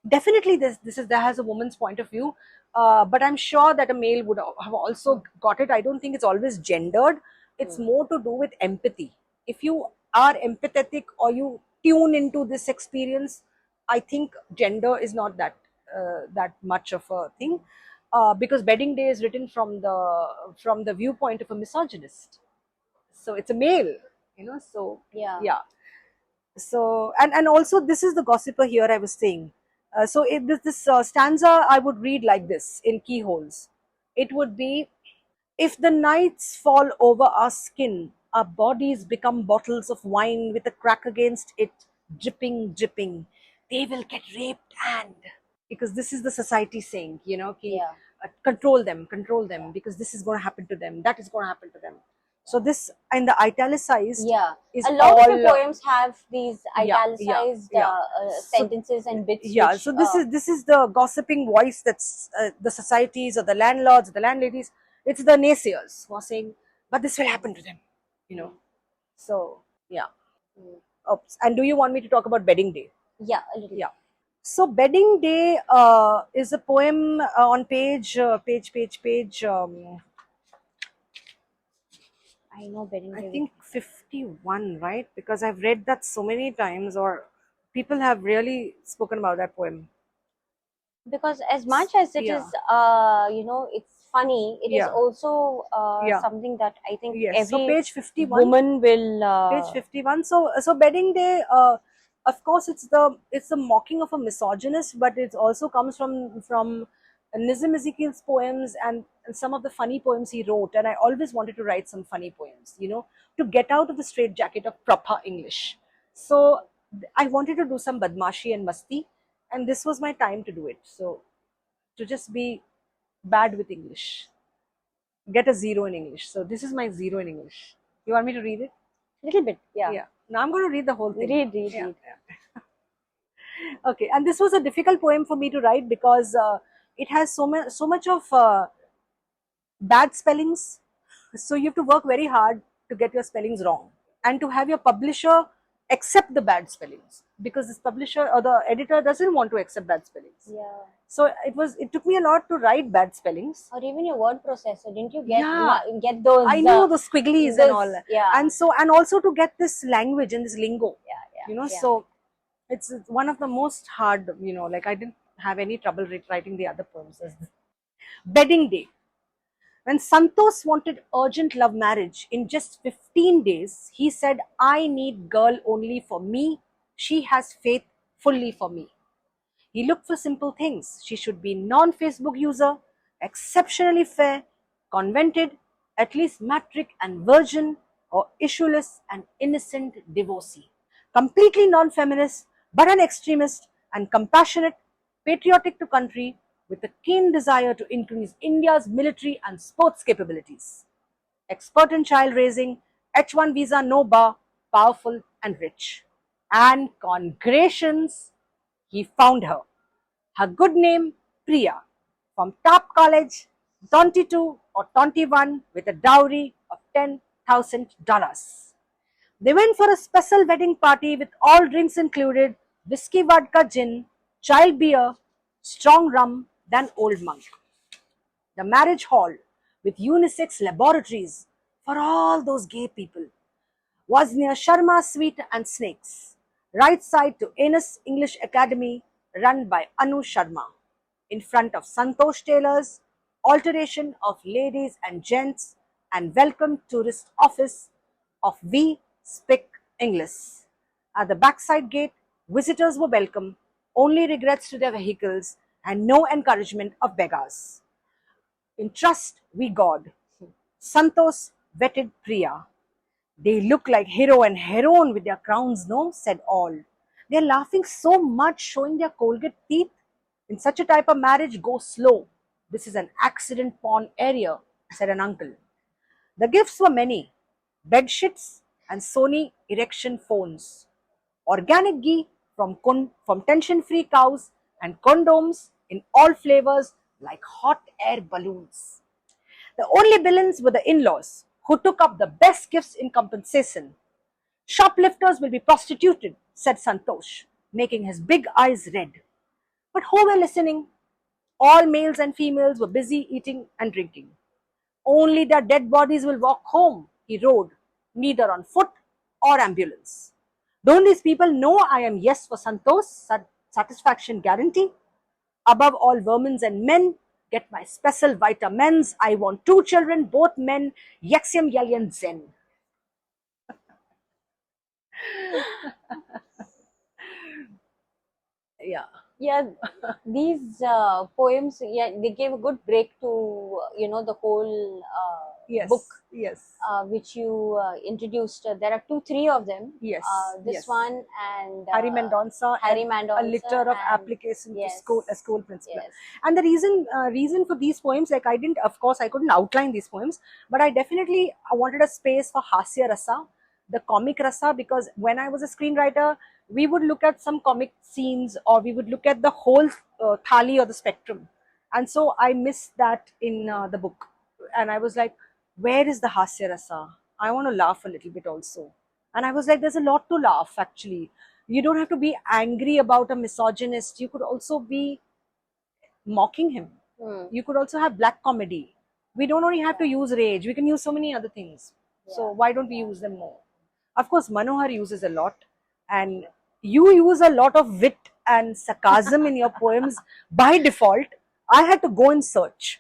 definitely this is there has a woman's point of view, but I'm sure that a male would have also got it. I don't think it's always gendered. It's more to do with empathy. If you are empathetic or you tune into this experience, I think gender is not that much of a thing, because Bedding Day is written from the viewpoint of a misogynist, so it's a male, so Yeah. yeah. So and also this is the gossiper here I was saying. So this stanza I would read like this in Keyholes. It would be: if the nights fall over our skin, our bodies become bottles of wine with a crack against it, dripping, dripping. They will get raped, and because this is the society saying, ki, Yeah. control them, because this is going to happen to them, that is going to happen to them. So this in the italicized Yeah, is a lot of your all poems have these yeah, italicized yeah. So sentences and bits. yeah, Which, so this is the gossiping voice, that's the societies or the landlords, the landladies. It's the naysayers who are saying, but this will happen to them, you know. So yeah. Mm. Oops. And do you want me to talk about Bedding Day? Yeah, a little. Yeah. So Bedding Day is a poem on page. I know Bedding I Day. think 51, right? Because I've read that so many times, or people have really spoken about that poem. Because as much as it is, Yeah. it's funny. It is Yeah. also Yeah. something that I think Yes. So every page 51. woman will. Page 51. So Bedding Day, of course, it's the mocking of a misogynist, but it also comes from Nizam Ezekiel's poems, and some of the funny poems he wrote. And I always wanted to write some funny poems, to get out of the straitjacket of proper English. So I wanted to do some badmashi and masti, and this was my time to do it. So to just be bad with English, get a zero in English. So this is my zero in English. You want me to read it? Little bit, yeah. Yeah. Now I'm going to read the whole thing. Read. Yeah. Okay. And this was a difficult poem for me to write, because it has so much of bad spellings, So you have to work very hard to get your spellings wrong, and to have your publisher accept the bad spellings, because this publisher or the editor doesn't want to accept bad spellings. Yeah. So it took me a lot to write bad spellings. Or even your word processor, didn't you get Yeah. get those? I know the squigglies and all that. Yeah. And also to get this language and this lingo, yeah. so it's one of the most hard, like I didn't have any trouble writing the other poems. Wedding Day. When Santosh wanted urgent love marriage in just 15 days, he said, I need girl only for me. She has faith fully for me. He looked for simple things. She should be non-Facebook user, exceptionally fair, convented, at least matric and virgin, or issueless and innocent divorcee. Completely non-feminist, but an extremist and compassionate, patriotic to country, with a keen desire to increase India's military and sports capabilities. Expert in child raising, H1 visa no bar, powerful and rich. And congratulations, he found her. Her good name, Priya, from top college, 22 or 21, with a dowry of $10,000. They went for a special wedding party with all drinks included, whiskey, vodka, gin, child beer, strong rum, then old monk. The marriage hall, with unisex laboratories for all those gay people, was near Sharma Sweet and Snakes, right side to Anus English Academy, run by Anu Sharma, in front of Santosh Tailors, alteration of ladies and gents, and welcome tourist office of We Speak English. At the backside gate, visitors were welcome, only regrets to their vehicles, and no encouragement of beggars. In trust we God, Santosh vetted Priya. They look like hero and heroine with their crowns, no? Said all. They're laughing so much, showing their Colgate teeth. In such a type of marriage, go slow. This is an accident porn area, said an uncle. The gifts were many: bed sheets and Sony erection phones, organic ghee from tension-free cows, and condoms in all flavors like hot air balloons. The only villains were the in-laws, who took up the best gifts in compensation. Shoplifters will be prostituted, said Santosh, making his big eyes red. But who were listening? All males and females were busy eating and drinking. Only their dead bodies will walk home, he rode, neither on foot or ambulance. Don't these people know I am yes for Santosh, satisfaction guarantee? Above all vermins and men, get my special vitamins. I want 2 children, both men, Yexium Yelyan Zen. Yeah. Yeah, these poems, yeah, they gave a good break to the whole Yes. book, Yes. which you introduced. There are 3 of them. Yes. This Yes. one and Harry Mendonca, Harry and Mendonca, a litter of and- application yes. to a school principal. Yes. And the reason for these poems, like I couldn't outline these poems, but I definitely wanted a space for Hasya Rasa, the comic rasa, because when I was a screenwriter, we would look at some comic scenes, or we would look at the whole thali or the spectrum. And so I missed that in the book. And I was like, where is the Hasya Rasa? I want to laugh a little bit also. And I was like, there's a lot to laugh actually. You don't have to be angry about a misogynist. You could also be mocking him. You could also have black comedy. We don't only have to use rage. We can use so many other things. So why don't we use them more? Of course, Manohar uses a lot. And you use a lot of wit and sarcasm in your poems by default. I had to go and search.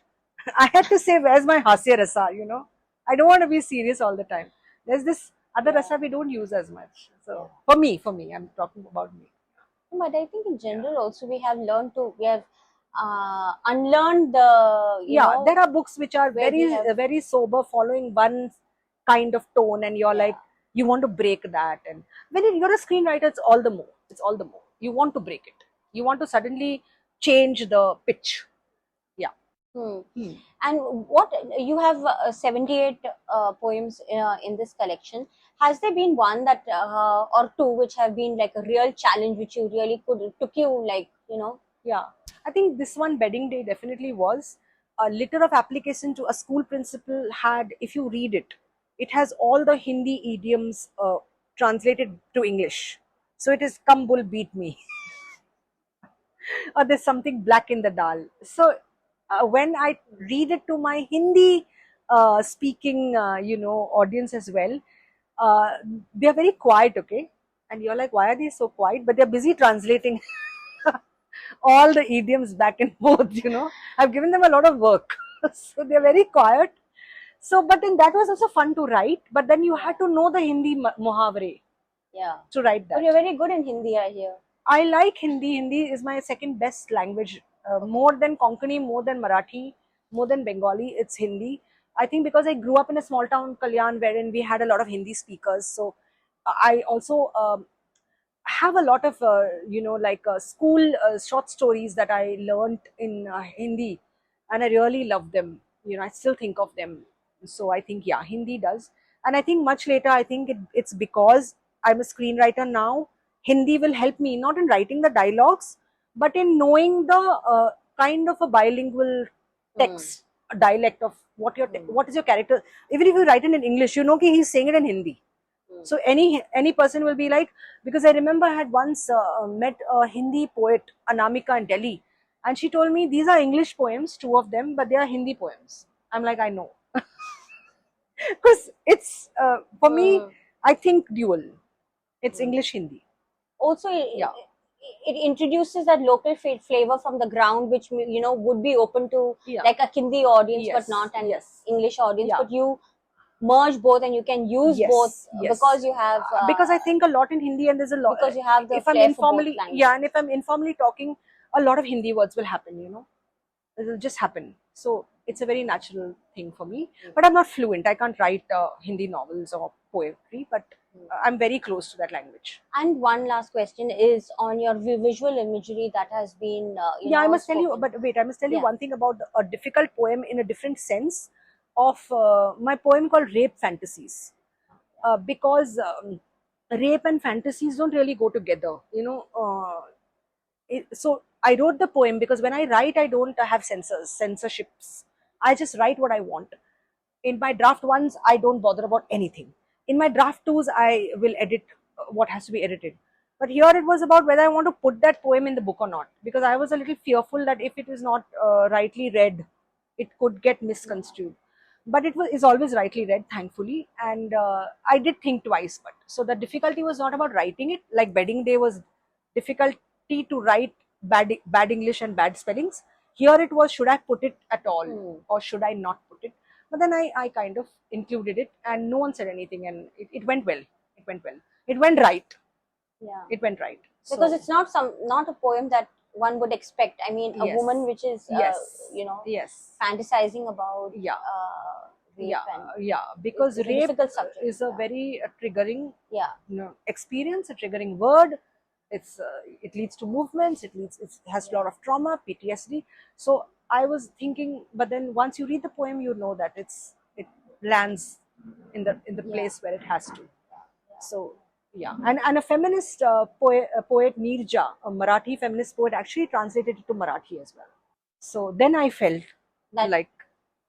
I had to say, where's my Hasya Rasa, I don't want to be serious all the time. There's this other rasa we don't use as much. So for me, I'm talking about me. But I think in general also we have unlearned the there are books which are where we have- very sober, following one kind of tone, and you're like, you want to break that. And when you're a screenwriter, it's all the more. You want to break it. You want to suddenly change the pitch. Yeah. And what you have 78 poems in this collection. Has there been one that or two which have been like a real challenge, which you really took you like Yeah, I think this one, Wedding Day, definitely was, a letter of application to a school principal had, if you read it, it has all the Hindi idioms translated to English. So it is "Come bull beat me," or "There's something black in the dal." So when I read it to my Hindi speaking, audience as well, uh, they are very quiet, okay? And you're like, why are they so quiet? But they're busy translating all the idioms back and forth. I've given them a lot of work. So they're very quiet. So, but then that was also fun to write. But then you had to know the Hindi muhavre Yeah. to write But that. you're very good in Hindi, I hear. I like Hindi. Hindi is my second best language. More than Konkani, more than Marathi, more than Bengali, it's Hindi. I think because I grew up in a small town, Kalyan, wherein we had a lot of Hindi speakers. So I also have a lot of, school short stories that I learned in Hindi, and I really love them. I still think of them. So I think, yeah, Hindi does. And I think much later, I think it's because I'm a screenwriter now. Hindi will help me not in writing the dialogues, but in knowing the kind of a bilingual text, a dialect of what is your character. Even if you write it in English, you know that he's saying it in Hindi. So any person will be like, because I remember I had once met a Hindi poet, Anamika, in Delhi, and she told me these are English poems, two of them, but they are Hindi poems. I'm like, I know, because it's for me, I think dual. It's English Hindi. Also, Yeah. it introduces that local flavor from the ground, which would be open to Yeah. like a Hindi audience, Yes, but not an yes. English audience. Yeah. But you merge both, and you can use Yes, both yes. because you have because I think a lot in Hindi, and there's a lot because you have the if I'm flair for both informally, languages. yeah, and if I'm informally talking, a lot of Hindi words will happen. It will just happen. So it's a very natural thing for me. But I'm not fluent. I can't write Hindi novels or poetry, but I'm very close to that language. And one last question is on your visual imagery that has been I must tell you, spoken. but wait, I must tell you Yeah. one thing about a difficult poem in a different sense of my poem called Rape Fantasies. Because rape and fantasies don't really go together, so I wrote the poem because when I write, I don't have censorships. I just write what I want. In my draft ones, I don't bother about anything. In my draft twos, I will edit what has to be edited. But here it was about whether I want to put that poem in the book or not, because I was a little fearful that if it is not rightly read, it could get misconstrued. But is always rightly read, thankfully, and I did think twice. But so the difficulty was not about writing it. Like Wedding Day was difficulty to write bad English and bad spellings. Here it was, should I put it at all or should I not put it? But then I kind of included it, and no one said anything, and it went well. It went well. It went right. Yeah. It went right. Because So, it's not a poem that one would expect. I mean, a Yes. woman which is yes, yes, fantasizing about yeah, rape yeah, and yeah. Because it's a rape difficult subject. is a Yeah. very triggering Yeah. experience, a triggering word. It leads to movements. It has a lot of trauma, PTSD. So I was thinking, but then once you read the poem, you know that it lands in the place where it has to. So yeah, and a feminist poet Neerja, a Marathi feminist poet, actually translated it to Marathi as well. So then I felt That- like,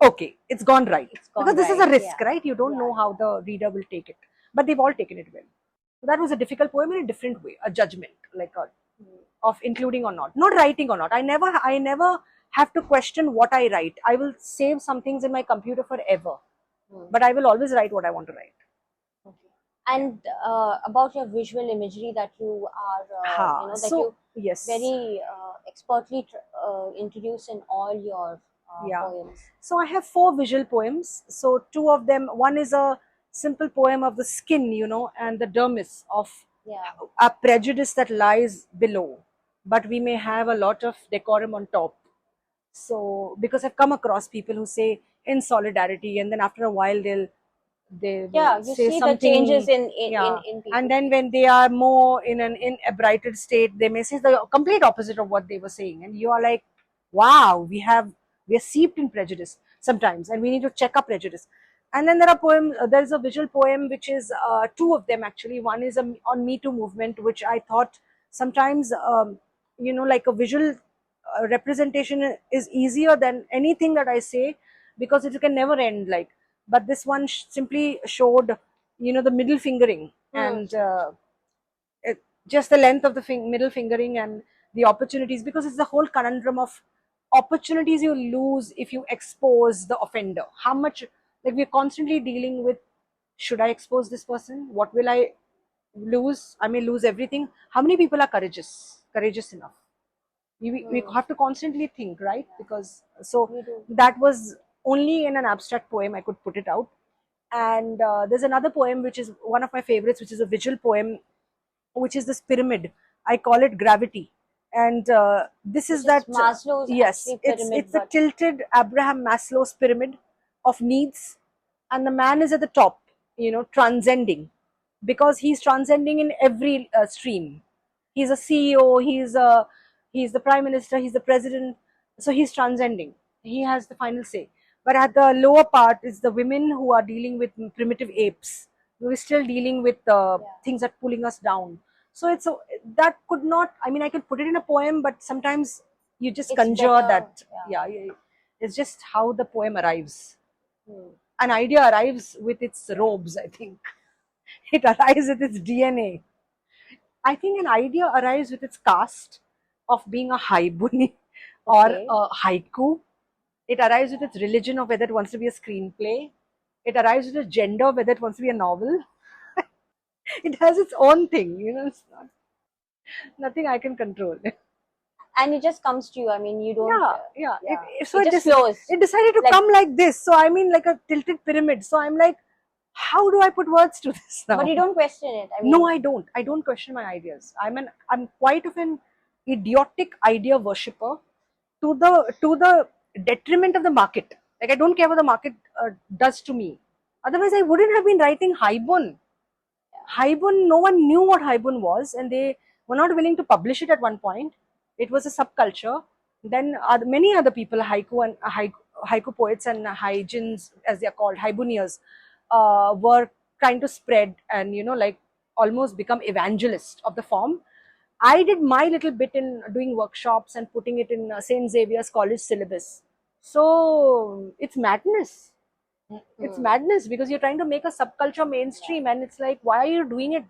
okay, it's gone right. gone Because this is a right, risk, yeah. right? You don't know how the reader will take it. But they've all taken it well. So that was a difficult poem in a different way, a judgment, of including or not. Not writing or not. I never have to question what I write. I will save some things in my computer forever. But I will always write what I want to write. And about your visual imagery that you are, that you yes. very expertly introduce in all your Yeah. poems. So I have 4 visual poems. So 2 of them, one is a simple poem of the skin, and the dermis of Yeah. a prejudice that lies below, but we may have a lot of decorum on top. So because I've come across people who say in solidarity, and then after a while they Yeah, will you say see the something, changes in yeah. in people. And then when they are more in an inebriated state, they may say the complete opposite of what they were saying, and you are like, wow, we are seeped in prejudice sometimes, and we need to check our prejudice. And then there are poems. There is a visual poem which is 2 of them actually. One is on Me Too movement, which I thought sometimes like a visual representation is easier than anything that I say, because it can never end. Like, but this one simply showed, the middle fingering, and just the length of the middle fingering and the opportunities, because it's the whole conundrum of opportunities you lose if you expose the offender. How much, like, we're constantly dealing with, should I expose this person? What will I lose? I may lose everything. How many people are courageous enough? We have to constantly think, right? Because so We do. that was only in an abstract poem I could put it out. And there's another poem which is one of my favorites, which is a visual poem, which is this pyramid. I call it Gravity. And this is Which that, Maslow's yes, actually it's pyramid, it's a but tilted Abraham Maslow's pyramid of needs, and the man is at the top, transcending, because he's transcending in every stream. He's a CEO, he's the prime minister, he's the president, so he's transcending. He has the final say. But at the lower part is the women who are dealing with primitive apes. We're still dealing with things that pulling us down. So that could not. I mean, I could put it in a poem, but sometimes you just It's conjure better, that. yeah. Yeah, it's just how the poem arrives. Hmm. An idea arrives with its robes, I think. It arrives with its DNA. I think an idea arrives with its caste of being a haibuni or Okay. a haiku. It arrives with its religion of whether it wants to be a screenplay. It arrives with its gender, whether it wants to be a novel. It has its own thing, it's not nothing I can control. And it just comes to you. I mean, you don't. Yeah. Yeah. So It just flows. it decided to Like- come like this. So I mean, like a tilted pyramid. So I'm like, how do I put words to this now? But you don't question it. I mean, No, I don't. I don't question my ideas. I'm quite of an idiotic idea worshipper to the detriment of the market. Like, I don't care what the market does to me. Otherwise, I wouldn't have been writing Haibun. Haibun, no one knew what Haibun was, and they were not willing to publish it at one point. It was a subculture. Then many other people, haiku poets and haijins, as they are called, haibunias, were trying to spread and like almost become evangelists of the form. I did my little bit in doing workshops and putting it in St. Xavier's College syllabus. So it's madness. It's madness, because you're trying to make a subculture mainstream, and it's like, why are you doing it?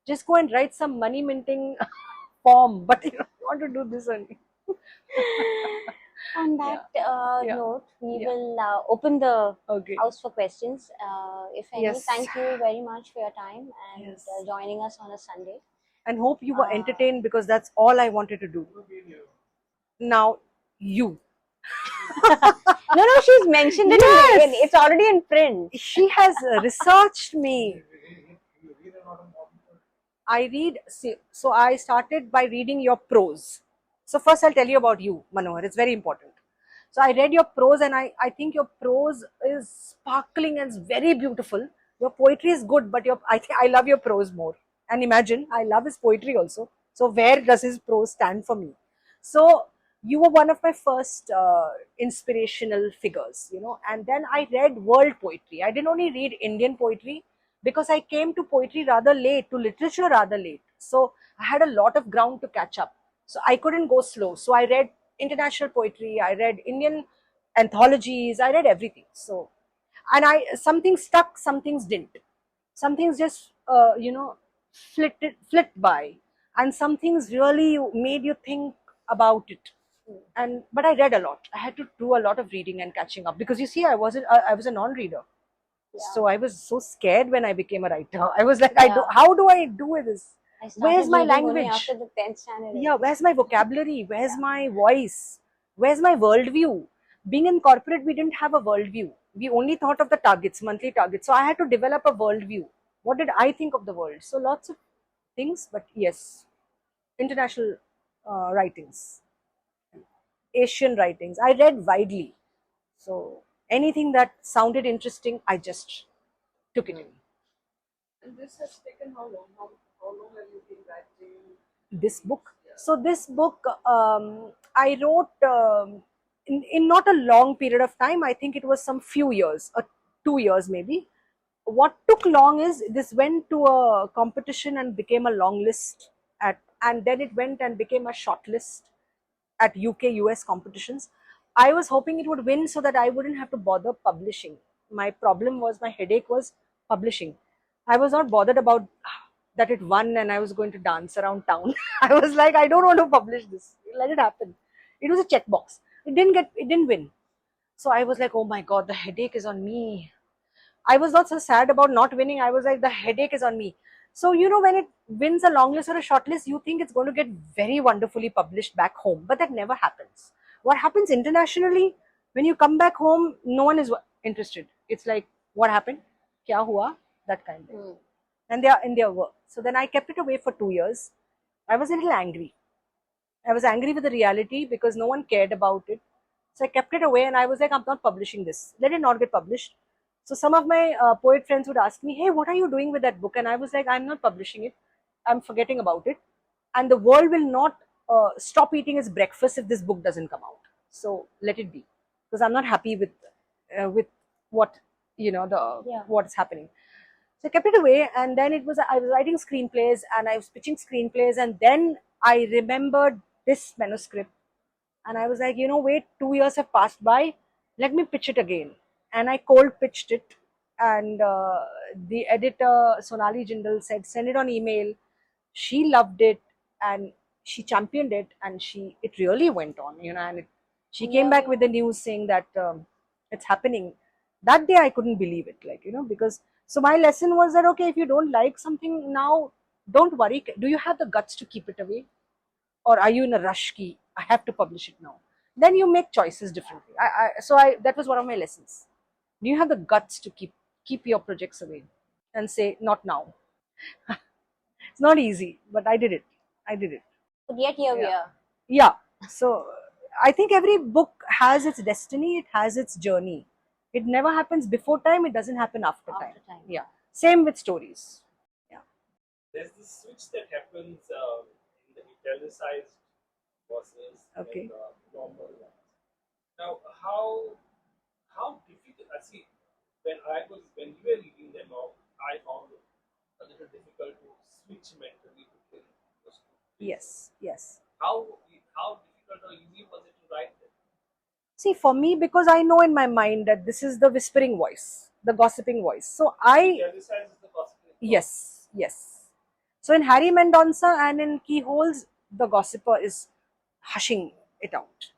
Just go and write some money minting form, but you don't want to do this only. On that Yeah. note, we Yeah. will open the Okay. house for questions. If any, Yes. thank you very much for your time and Yes. joining us on a Sunday. And hope you were entertained, because that's all I wanted to do. Now, you. No, she's mentioned it. Yes. It's already in print. She has researched me. You read a lot of novels. I read, so I started by reading your prose. So first I'll tell you about you, Manohar. It's very important. So I read your prose, and I think your prose is sparkling and it's very beautiful. Your poetry is good, but I love your prose more. And imagine, I love his poetry also. So where does his prose stand for me? So you were one of my first inspirational figures, and then I read world poetry. I didn't only read Indian poetry, because I came to poetry rather late, to literature rather late. So I had a lot of ground to catch up. So I couldn't go slow. So I read international poetry, I read Indian anthologies, I read everything. So, and some things stuck, some things didn't. Some things just, flit by, and some things really made you think about it. But I read a lot. I had to do a lot of reading and catching up, because you see, I was a non-reader. So I was so scared when I became a writer. I was like, Yeah. how do I do this? I started Where's my reading only language? after the 10th standard. Yeah, where's my vocabulary? Where's my voice? Where's my worldview? Being in corporate, we didn't have a worldview. We only thought of the targets, monthly targets. So I had to develop a worldview. What did I think of the world? So lots of things, but yes, international writings, Asian writings. I read widely. So anything that sounded interesting, I just took it in. And this has taken how long? How long have you been writing? This book. So this book, I wrote in not a long period of time. I think it was some few years, 2 years maybe. What took long is, this went to a competition and became a long list, and then it went and became a short list, at UK, US competitions. I was hoping it would win so that I wouldn't have to bother publishing. My problem was, my headache was publishing. I was not bothered about that it won and I was going to dance around town. I was like, I don't want to publish this. Let it happen. It was a checkbox. It didn't win. So I was like, oh my God, the headache is on me. I was not so sad about not winning. I was like, the headache is on me. So, you know, when it wins a long list or a short list, you think it's going to get very wonderfully published back home, but that never happens. What happens internationally, when you come back home, no one is interested. It's like, what happened? Kya hua? That kind of thing. And they are in their work. So then I kept it away for 2 years. I was a little angry. I was angry with the reality because no one cared about it. So I kept it away and I was like, I'm not publishing this. Let it not get published. So some of my poet friends would ask me, hey, what are you doing with that book? And I was like, I'm not publishing it. I'm forgetting about it. And the world will not stop eating its breakfast if this book doesn't come out. So let it be. Because I'm not happy with what, you know, what is happening. So I kept it away, and then I was writing screenplays and I was pitching screenplays, and then I remembered this manuscript and I was like, you know, wait, 2 years have passed by, let me pitch it again. And I cold pitched it, and the editor Sonali Jindal said, send it on email. She loved it and she championed it, and it really went on, you know, and she came back with the news saying that it's happening. That day I couldn't believe it, like, you know, because so my lesson was that, okay, if you don't like something now, don't worry. Do you have the guts to keep it away? Or are you in a rush key? I have to publish it now. Then you make choices differently. That was one of my lessons. Do you have the guts to keep your projects away and say, not now? It's not easy, but I did it. But yet here we are. Yeah. So I think every book has its destiny. It has its journey. It never happens before time. It doesn't happen after time. Yeah. Same with stories. Yeah. There's this switch that happens in the italicized verses Okay. and normal ones. Now, how difficult? I see when you were reading them out, I found it a little difficult to switch mentally between those two. Yes. How difficult or easy was it to write them? See, for me, because I know in my mind that this is the whispering voice, the gossiping voice. So Italicized is the gospel. yes. So in Harry Mendonça and in Keyholes, the gossiper is hushing it out.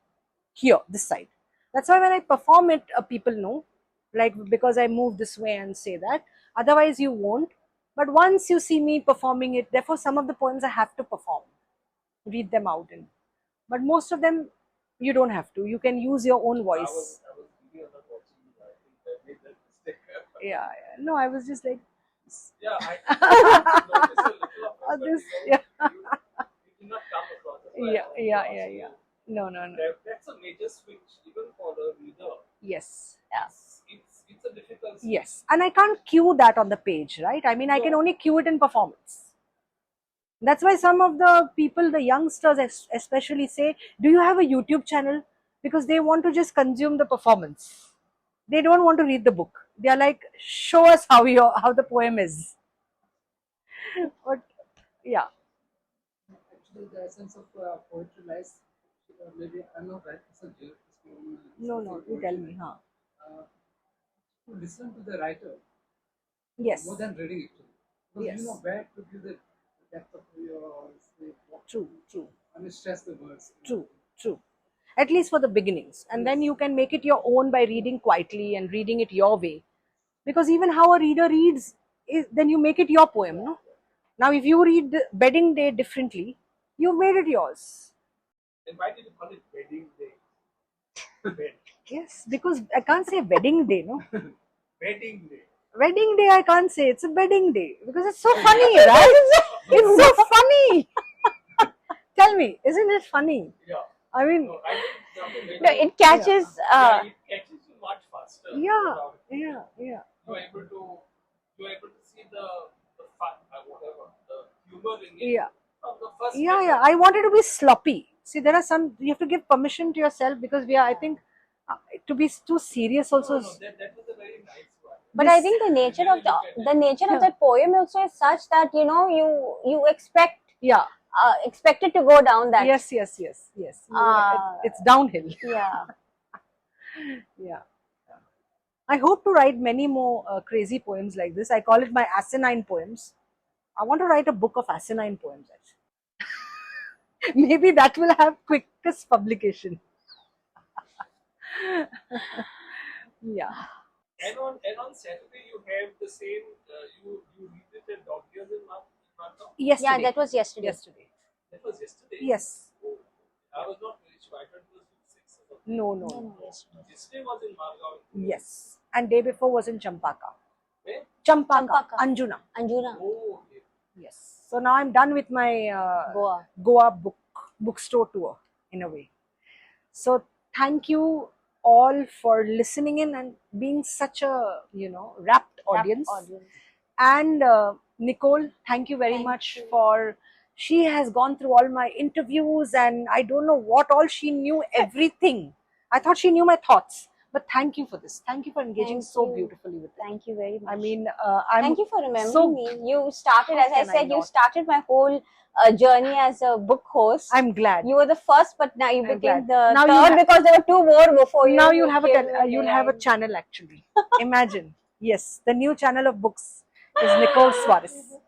Here, this side. That's why when I perform it, people know, like, because I move this way and say that. Otherwise, you won't. But once you see me performing it, therefore, some of the poems I have to perform, read them out in. But most of them, you don't have to. You can use your own voice. I was really not watching you. I think I made that mistake. Yeah. No, I was just like, Yeah, I noticed a little of it, this, but yeah. you did not come across. That's why I Yeah. asked you. No. That's a major switch, even for the reader. Yes. It's a difficult switch. Yes. And I can't cue that on the page, right? I mean, I can No. only cue it in performance. That's why some of the people, the youngsters especially, say, do you have a YouTube channel? Because they want to just consume the performance. They don't want to read the book. They are like, show us how the poem is. But yeah. Actually, the essence of poetry lies, maybe I'm not right, it's a joke. No, you tell me, huh? To listen to the writer Yes. more than reading it. Because Yes. you know where to give the depth of your True. and stress the words. True. At least for the beginnings. And then you can make it your own by reading quietly and reading it your way. Because even how a reader reads, then you make it your poem, no? Now, if you read the Wedding Day differently, you've made it yours. And why did you call it wedding day? Wed- Yes, because I can't say wedding day, no? Wedding day. Wedding day, I can't say. It's a wedding day. Because it's so funny, right? It's so funny. Tell me, isn't it funny? Yeah. I mean, No, I think something No, it catches. it catches you much faster. yeah. You are able to see the fun, whatever, the humor in it. Yeah. From the first Yeah. letter. I wanted to be sloppy. See, there are some, you have to give permission to yourself because we are, I think, to be too serious also. No, that was a very nice one. But I think the nature of the nature of that poem also is such that you expect Yeah. expected to go down that. Yes. Ah. It's downhill. Yeah. Yeah. I hope to write many more crazy poems like this. I call it my asinine poems. I want to write a book of asinine poems, actually. Maybe that will have quickest publication. Yeah. And on Saturday you have the same. You read Dog Years in Margao. Yesterday. Yeah, that was yesterday. Yesterday. That was yesterday. Yes. Oh, I was not very sure. I thought it was 6 or something. No. No, yesterday. Yesterday was in Margao. Yes. And day before was in Champaka. Where? Champaka. Champaka. Anjuna. Anjuna, Oh, okay. Yes. So now I'm done with my Goa. bookstore tour in a way. So thank you all for listening in and being such a rapt audience. And Nicole, thank you very Thank much you. for. She has gone through all my interviews and I don't know what all she knew everything. I thought she knew my thoughts, but thank you for this. Thank you for engaging Thank so you. beautifully with it. Thank you very much. I mean, I'm thank you for remembering so- me. You started, How as I can I said, you not? started my whole journey as a book host. I'm glad. You were the first, but now you I'm became glad. the Now you third have- because there were two more before you. Now who you'll have came in you'll the have a end. channel actually. Imagine. Yes, the new channel of books is Nicole Suarez.